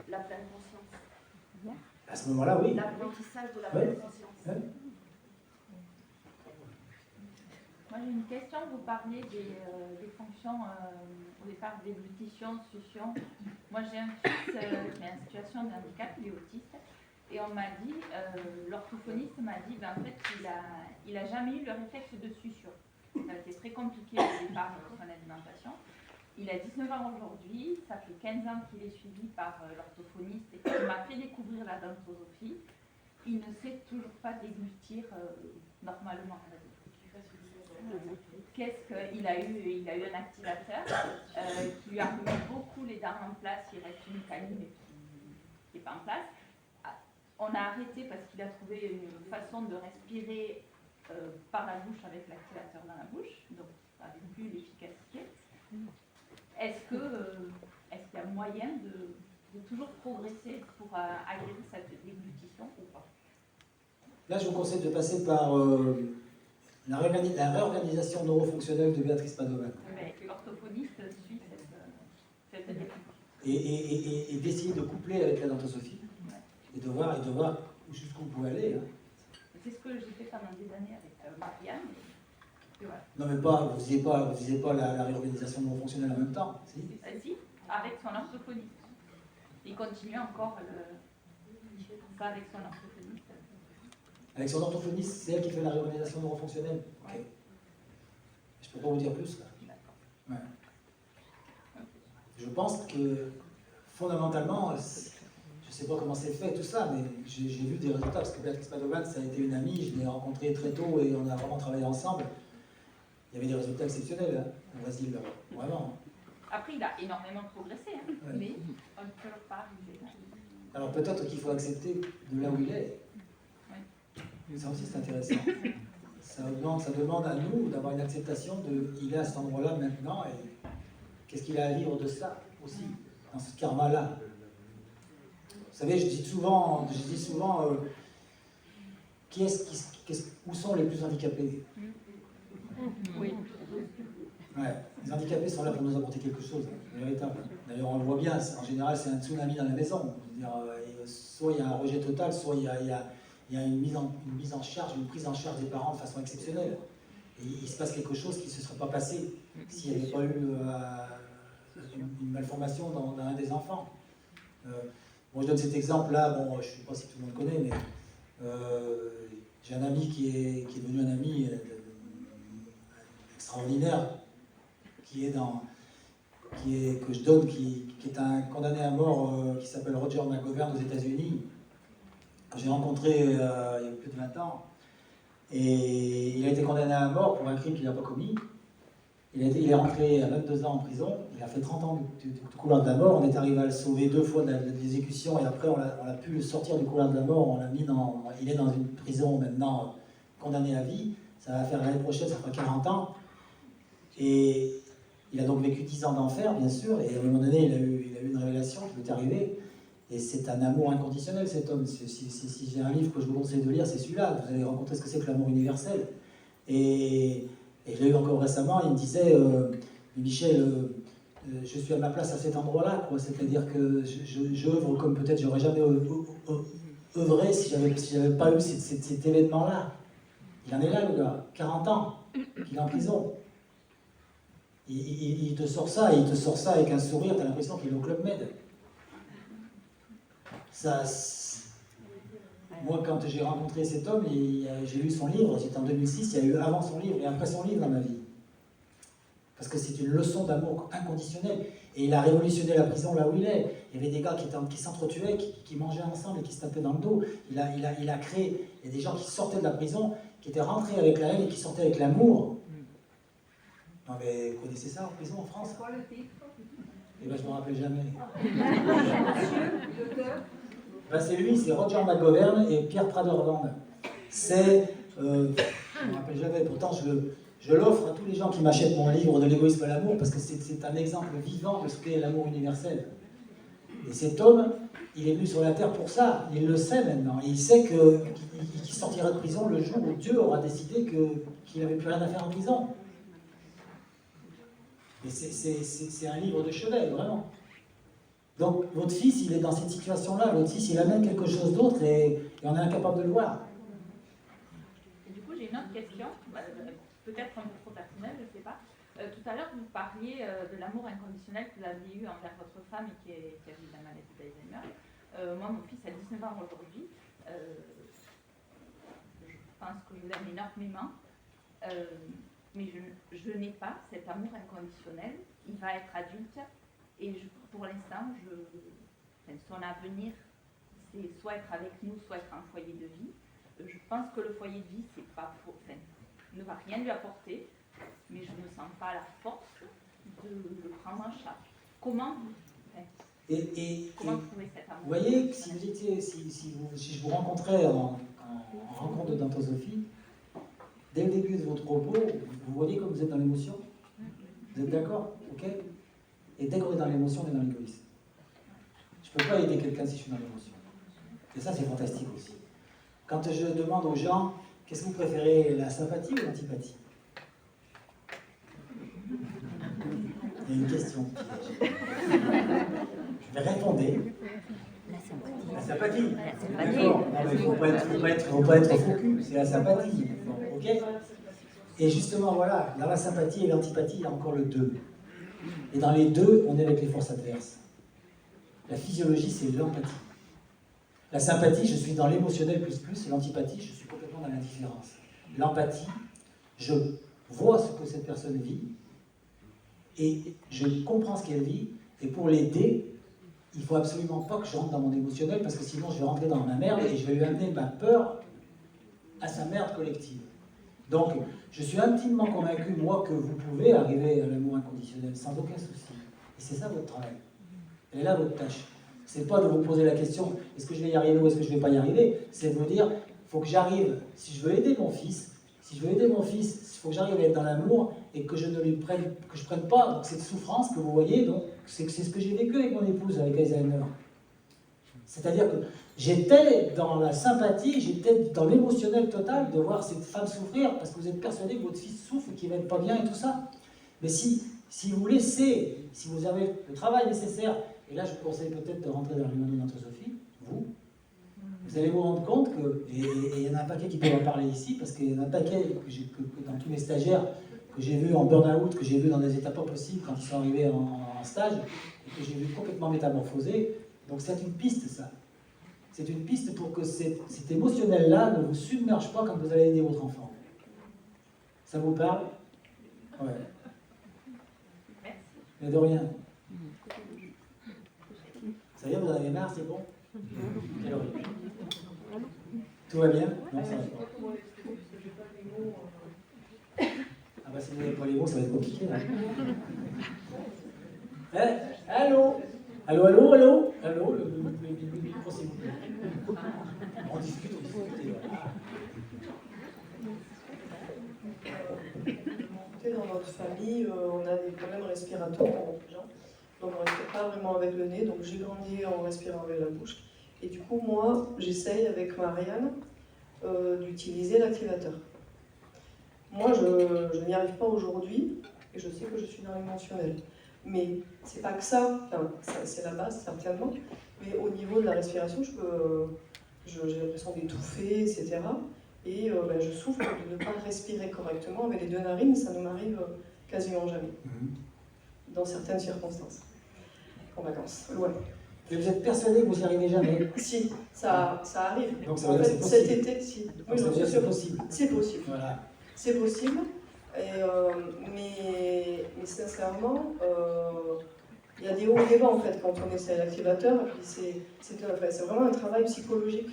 la pleine conscience? À ce moment-là, oui. L'apprentissage de la pleine conscience. Oui. Moi j'ai une question, vous parliez des fonctions au départ déglutition, succion. Moi j'ai un fils qui est en situation de handicap, il est autiste, et on m'a dit, l'orthophoniste m'a dit, ben, en fait il a jamais eu le réflexe de succion. Ça a été très compliqué au départ dans son alimentation. Il a 19 ans aujourd'hui, ça fait 15 ans qu'il est suivi par l'orthophoniste et qu'il m'a fait découvrir la dentosophie. Il ne sait toujours pas déglutir normalement. Il a eu un activateur qui lui a remis beaucoup les dents en place, il reste une canine qui n'est pas en place. On a arrêté parce qu'il a trouvé une façon de respirer par la bouche avec l'activateur dans la bouche, donc avec plus l'efficacité. Est-ce qu'il y a moyen de toujours progresser pour agréer cette déglutition ou pas? Là, je vous conseille de passer par la réorganisation neurofonctionnelle de Béatrice Padovan. Mais l'orthophoniste suit cette technique. Et d'essayer de coupler avec la dentosophie. Et de voir jusqu'où vous pouvez aller. Hein. C'est ce que j'ai fait pendant des années avec Marianne. Voilà. Non, mais vous disiez pas la réorganisation neurofonctionnelle en même temps. Si, si, avec son orthophoniste. Il continue encore ça avec son orthophoniste. Avec son orthophoniste, c'est elle qui fait la réorganisation neurofonctionnelle. Ok. Ouais. Je ne peux pas vous dire plus là. Ouais. Je pense que fondamentalement, je ne sais pas comment c'est fait tout ça, mais j'ai vu des résultats parce que Béatrice Padovan, ça a été une amie, je l'ai rencontrée très tôt et on a vraiment travaillé ensemble. Il y avait des résultats exceptionnels hein, au Brésil, vraiment. Après, il a énormément progressé, hein, ouais. Mais on ne peut pas arriver là. Alors peut-être qu'il faut accepter de là où il est. Ouais. Ça aussi c'est intéressant. Ça demande à nous d'avoir une acceptation de il est à cet endroit-là maintenant et qu'est-ce qu'il a à vivre de ça aussi. dans ce karma-là. Vous savez, je dis souvent où sont les plus handicapés? Oui. Ouais, les handicapés sont là pour nous apporter quelque chose, véritable. D'ailleurs, on le voit bien, en général, c'est un tsunami dans la maison. Je veux dire, soit il y a un rejet total, soit il y a une mise en charge, une prise en charge des parents de façon exceptionnelle. Et il se passe quelque chose qui ne se serait pas passé s'il n'y avait pas eu une malformation dans un des enfants. Bon, je donne cet exemple-là, bon, je ne sais pas si tout le monde connaît, mais j'ai un ami qui est devenu un ami extraordinaire, qui est un condamné à mort qui s'appelle Roger McGovern aux États-Unis, que j'ai rencontré il y a plus de 20 ans. Et il a été condamné à mort pour un crime qu'il n'a pas commis. Il est rentré à 22 ans en prison, il a fait 30 ans du couloir de la mort, on est arrivé à le sauver 2 fois de l'exécution et après on a pu le sortir du couloir de la mort, il est dans une prison maintenant condamné à vie, ça va faire l'année prochaine, ça fera 40 ans. Et il a donc vécu 10 ans d'enfer, bien sûr, et à un moment donné, il a eu une révélation qui lui est arrivée. Et c'est un amour inconditionnel, cet homme. Si j'ai un livre que je vous conseille de lire, c'est celui-là. Vous allez rencontrer ce que c'est que l'amour universel. Et je l'ai eu encore récemment, il me disait, Michel, je suis à ma place à cet endroit-là, quoi. C'est-à-dire que j'œuvre comme peut-être j'aurais jamais œuvré si j'avais pas eu cet événement-là. Il en est là, le gars, 40 ans, qu'il est en prison. Il te sort ça, avec un sourire, t'as l'impression qu'il est au Club Med. Moi, quand j'ai rencontré cet homme, j'ai lu son livre, c'était en 2006, il y a eu avant son livre et après son livre dans ma vie. Parce que c'est une leçon d'amour inconditionnel. Et il a révolutionné la prison là où il est. Il y avait des gars qui s'entretuaient, qui mangeaient ensemble et qui se tapaient dans le dos. Il a créé, il y a des gens qui sortaient de la prison, qui étaient rentrés avec la haine et qui sortaient avec l'amour. Non mais vous connaissez ça en prison en France? C'est quoi le titre? Eh ben je ne me rappelle jamais. Ben, c'est lui, c'est Roger McGovern et Pierre Prader-Van. C'est, je ne me rappelle jamais, pourtant je l'offre à tous les gens qui m'achètent mon livre de l'égoïsme à l'amour parce que c'est un exemple vivant de ce qu'est l'amour universel. Et cet homme, il est venu sur la terre pour ça, il le sait maintenant. Et il sait qu'il sortira de prison le jour où Dieu aura décidé qu'il n'avait plus rien à faire en prison. Et c'est un livre de chevet, vraiment. Donc, votre fils, il est dans cette situation-là. Votre fils, il amène quelque chose d'autre et on est incapable de le voir. Et du coup, j'ai une autre question, peut-être un peu trop personnelle, je ne sais pas. Tout à l'heure, vous parliez de l'amour inconditionnel que vous aviez eu envers votre femme et qui a eu la maladie d'Alzheimer. Moi, mon fils a 19 ans aujourd'hui. Je pense que je l'aime énormément. Mais je n'ai pas cet amour inconditionnel. Il va être adulte et pour l'instant, son avenir, c'est soit être avec nous, soit être un foyer de vie. Je pense que le foyer de vie, c'est pas ne va rien lui apporter, mais je ne sens pas la force de le prendre en charge. Comment comment trouver cet amour? Vous voyez, si je vous rencontrais en rencontre de Dantosophie, dès le début de votre propos, vous voyez comme vous êtes dans l'émotion? Vous êtes d'accord? Ok? Et dès qu'on est dans l'émotion, on est dans l'égoïsme. Je ne peux pas aider quelqu'un si je suis dans l'émotion. Et ça, c'est fantastique aussi. Quand je demande aux gens, qu'est-ce que vous préférez, la sympathie ou l'antipathie? Il y a une question. Je vais répondre. La sympathie. D'accord. Il ne faut pas être faux cul, c'est la sympathie. Ok? Et justement, voilà, dans la sympathie et l'antipathie, il y a encore le 2. Et dans les deux, on est avec les forces adverses. La physiologie, c'est l'empathie. La sympathie, je suis dans l'émotionnel plus, et l'antipathie, je suis complètement dans l'indifférence. L'empathie, je vois ce que cette personne vit, et je comprends ce qu'elle vit, et pour l'aider, il ne faut absolument pas que je rentre dans mon émotionnel, parce que sinon je vais rentrer dans ma merde, et je vais lui amener ma peur à sa merde collective. Donc, je suis intimement convaincu, moi, que vous pouvez arriver à l'amour inconditionnel sans aucun souci. Et c'est ça votre travail. Elle est là votre tâche. C'est pas de vous poser la question, est-ce que je vais y arriver ou est-ce que je ne vais pas y arriver? C'est de vous dire, il faut que j'arrive, si je veux aider mon fils, Si je veux aider mon fils, il faut que j'arrive à être dans l'amour et que je ne lui prenne, que je prenne pas donc cette souffrance que vous voyez. Donc c'est ce que j'ai vécu avec mon épouse, avec Alzheimer. C'est-à-dire que j'étais dans la sympathie, j'étais dans l'émotionnel total de voir cette femme souffrir parce que vous êtes persuadé que votre fils souffre et qu'il va être pas bien et tout ça. Mais si vous laissez, si vous avez le travail nécessaire, et là je vous conseille peut-être de rentrer dans l'humaine d'Anthrosophie, vous allez vous rendre compte que, et il y en a un paquet qui peut en parler ici, parce qu'il y en a un paquet que dans tous mes stagiaires que j'ai vu en burn-out, que j'ai vu dans des états pas possibles quand ils sont arrivés en stage, et que j'ai vu complètement métamorphoser. Donc c'est une piste ça. C'est une piste pour que cet émotionnel-là ne vous submerge pas quand vous allez aider votre enfant. Ça vous parle? Ouais. Mais de rien. Ça y est, vous en avez marre, c'est bon? Quelle horreur. Tout va bien? Non, ça va pas. Ah bah si vous n'avez pas les mots, ça va être compliqué. Là. Hein? Allô? Allô, allô, allô? Allô, le micro, s'il vous plaît. On discute, Dans notre famille, on a des problèmes respiratoires, donc on ne respire pas vraiment avec le nez, donc j'ai grandi en respirant avec la bouche. Et du coup, moi, j'essaye avec Marianne d'utiliser l'activateur. Moi, je n'y arrive pas aujourd'hui, et je sais que je suis dans l'émotionnel. Mais c'est pas que ça, enfin, c'est la base certainement, mais au niveau de la respiration, j'ai l'impression d'étouffer, etc. Et je souffre de ne pas respirer correctement avec les deux narines, ça ne m'arrive quasiment jamais, dans certaines circonstances, en vacances, loin. Et vous êtes persuadé que vous n'y arrivez jamais? Si, ça arrive. Donc ça veut en dire fait, que c'est cet possible. été, si. Donc ça veut dire que c'est possible. C'est possible. Voilà. C'est possible, et, mais sincèrement, il y a des hauts et des bas en fait quand on essaie l'activateur, et puis c'est vraiment un travail psychologique.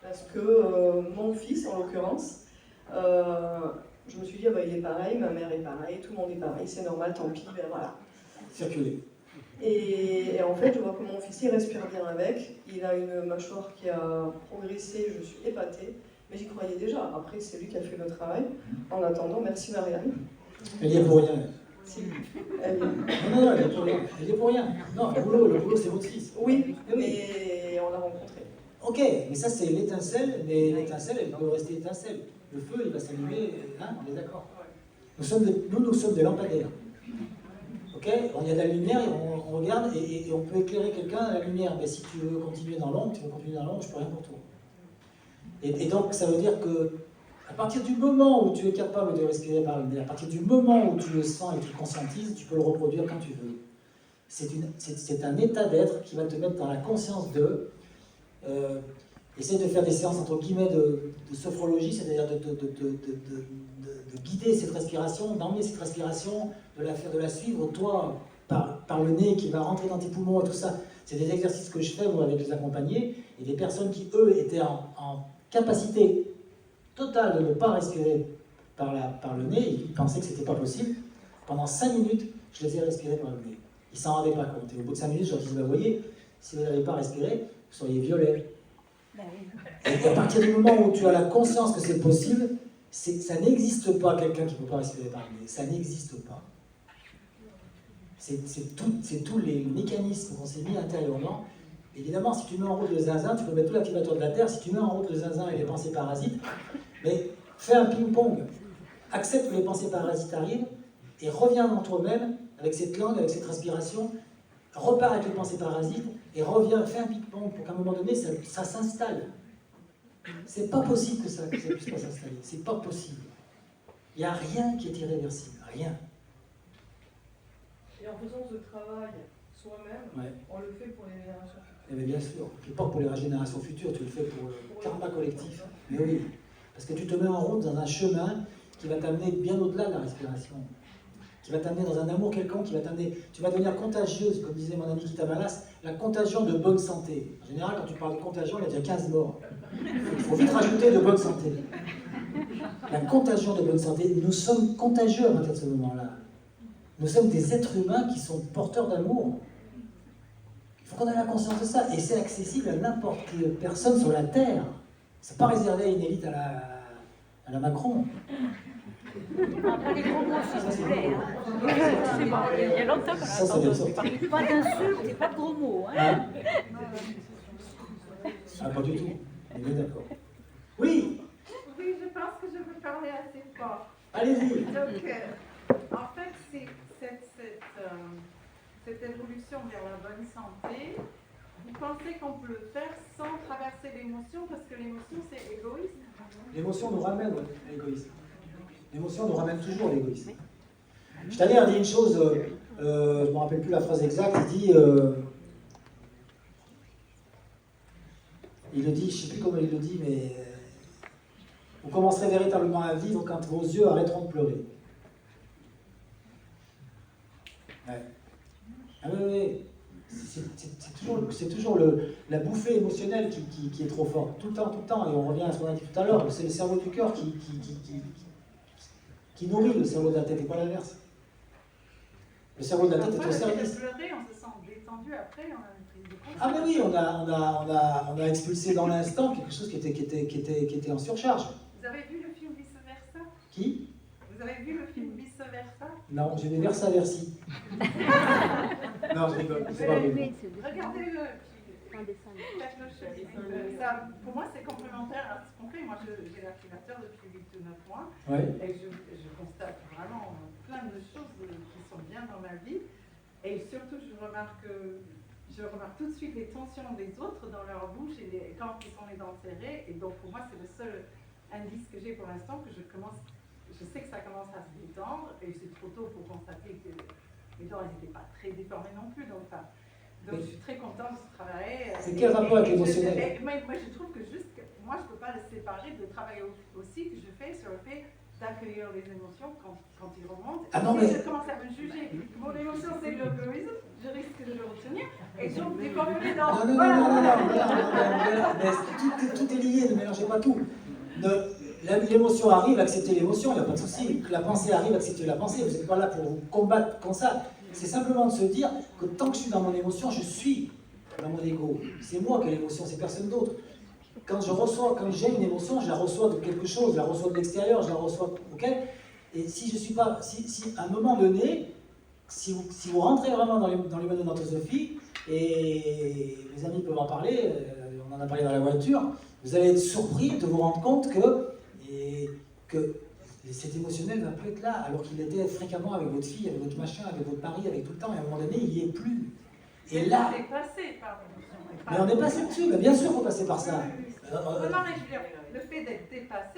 Parce que mon fils, en l'occurrence, je me suis dit, ah bah, il est pareil, ma mère est pareille, tout le monde est pareil, c'est normal, tant pis, ben voilà. Circuler. Et en fait, je vois que mon fils, il respire bien avec, il a une mâchoire qui a progressé, je suis épatée, mais j'y croyais déjà. Après, c'est lui qui a fait le travail. En attendant, merci Marianne. Elle y est pour rien. Si. Non, elle y est pour rien. Elle y est pour rien. Non, le boulot, c'est votre fils. Oui, mais on l'a rencontré. Ok, mais ça c'est l'étincelle, mais l'étincelle, elle peut rester étincelle. Le feu, il va s'allumer, hein, on est d'accord. Nous sommes des lampadaires. Ok, il y a de la lumière, et on regarde, et on peut éclairer quelqu'un à la lumière. Mais si tu veux continuer dans l'ombre, je peux rien pour toi. Et donc, ça veut dire que, à partir du moment où tu es capable de respirer par le nez, à partir du moment où tu le sens et tu le conscientises, tu peux le reproduire quand tu veux. C'est un état d'être qui va te mettre dans la conscience de... essayer de faire des séances entre guillemets de sophrologie, c'est-à-dire de guider cette respiration, d'emmener cette respiration, de la suivre, toi, par le nez qui va rentrer dans tes poumons et tout ça. C'est des exercices que je fais, moi, avec les accompagnés, et des personnes qui, eux, étaient en capacité totale de ne pas respirer par le nez, et qui pensaient que c'était pas possible. Pendant 5 minutes, je les ai respirés par le nez. Ils s'en rendaient pas compte. Et au bout de 5 minutes, je leur disais, vous voyez, si vous n'avez pas respiré, vous seriez violet. Et à partir du moment où tu as la conscience que c'est possible, ça n'existe pas quelqu'un qui ne peut pas respirer par le nez. Ça n'existe pas. C'est tous les mécanismes qu'on s'est mis intérieurement. Évidemment, si tu mets en route le zinzin, tu peux mettre tout l'activateur de la Terre. Si tu mets en route le zinzin et les pensées parasites, mais fais un ping-pong. Accepte que les pensées parasites arrivent et reviens dans toi-même avec cette langue, avec cette respiration. Repars avec les pensées parasites et reviens, fais un ping-pong pour qu'à un moment donné, ça s'installe. C'est pas possible que ça puisse pas s'installer. C'est pas possible. Il n'y a rien qui est irréversible. Rien. Et en faisant ce travail soi-même, on le fait pour les générations futures. Eh bien, bien sûr. Et pas pour les générations futures, tu le fais pour le karma collectif. Mais oui. Parce que tu te mets en route dans un chemin qui va t'amener bien au-delà de la respiration. Qui va t'amener dans un amour quelconque, qui va t'amener... Tu vas devenir contagieuse, comme disait mon ami Kita Malas, la contagion de bonne santé. En général, quand tu parles de contagion, il y a déjà 15 morts. Il faut vite rajouter de bonne santé. La contagion de bonne santé, nous sommes contagieux à partir de ce moment-là. Nous sommes des êtres humains qui sont porteurs d'amour. Il faut qu'on ait la conscience de ça. Et c'est accessible à n'importe quelle personne sur la Terre. C'est pas réservé à une élite À la Macron. Pas les gros mots, s'il vous plaît. C'est bon, il y a longtemps qu'on a Ça doit sortir. Pas d'insultes et pas de gros mots. Hein. Ah, pas du tout. On est d'accord. Oui, Oui, je pense que je veux parler assez fort. allez-y. Donc, en fait, c'est cette évolution vers la bonne santé. Vous pensez qu'on peut le faire sans traverser l'émotion, parce que l'émotion, c'est égoïste. L'émotion nous ramène à l'égoïsme. L'émotion nous ramène toujours à l'égoïsme. Steiner dit une chose, je ne me rappelle plus la phrase exacte, il le dit, je ne sais plus comment il le dit, mais vous commencerez véritablement à vivre quand vos yeux arrêteront de pleurer. Ouais. Ah oui, oui. C'est toujours la bouffée émotionnelle qui est trop forte, tout le temps, et on revient à ce qu'on a dit tout à l'heure, c'est le cerveau du cœur qui nourrit le cerveau de la tête, et pas l'inverse. Le cerveau de la tête est au service. Pleurer, on se sent détendu après, on a une prise de conscience. Ah mais oui, on a expulsé dans l'instant quelque chose qui était en surcharge. Vous avez vu le film Vice Versa? Qui? Vous avez vu le film Vice Versa? Non, j'ai des versa versi. Non, je rigole, c'est pas vrai. Regardez-le. Ça, pour moi, c'est complémentaire à ce qu'on fait. Moi, j'ai l'activateur depuis 8 ou 9 mois. Ouais. Et je constate vraiment plein de choses qui sont bien dans ma vie. Et surtout, je remarque tout de suite les tensions des autres dans leur bouche et quand ils sont les dents serrées. Et donc, pour moi, c'est le seul indice que j'ai pour l'instant que je sais que ça commence à se détendre. Et c'est trop tôt pour constater que mes dents n'étaient pas très déformées non plus. Donc je suis très contente de ce travail. C'est quel rapport avec l'émotionnel? Moi, je trouve que moi, je ne peux pas le séparer de travail aussi que je fais sur le fait d'accueillir les émotions quand ils remontent. Ah non, si mais... je commence à me juger, mon émotion c'est l'égoïsme, je risque de le retenir et donc déformer les dents. Non, mais tout est lié, ne mélangez pas tout. L'émotion arrive, acceptez l'émotion, il n'y a pas de souci. La pensée arrive, acceptez la pensée. Vous n'êtes pas là pour vous combattre comme ça. C'est simplement de se dire que tant que je suis dans mon émotion, je suis dans mon ego. C'est moi qui ai l'émotion, c'est personne d'autre. Quand j'ai une émotion, je la reçois de quelque chose, je la reçois de l'extérieur, je la reçois, ok? Et si je suis pas, si à un moment donné, si vous rentrez vraiment dans les modes d'anthroposophie, et les amis peuvent en parler, on en a parlé dans la voiture, vous allez être surpris de vous rendre compte que cet émotionnel va plus être là, alors qu'il était fréquemment avec votre fille, avec votre machin, avec votre mari, avec tout le temps, et à un moment donné, il n'y est plus. Et là... On est passé par l'émotion. Mais on est passé dessus, mais bien sûr qu'il faut passer par ça. Non, mais je veux dire, le fait d'être dépassé,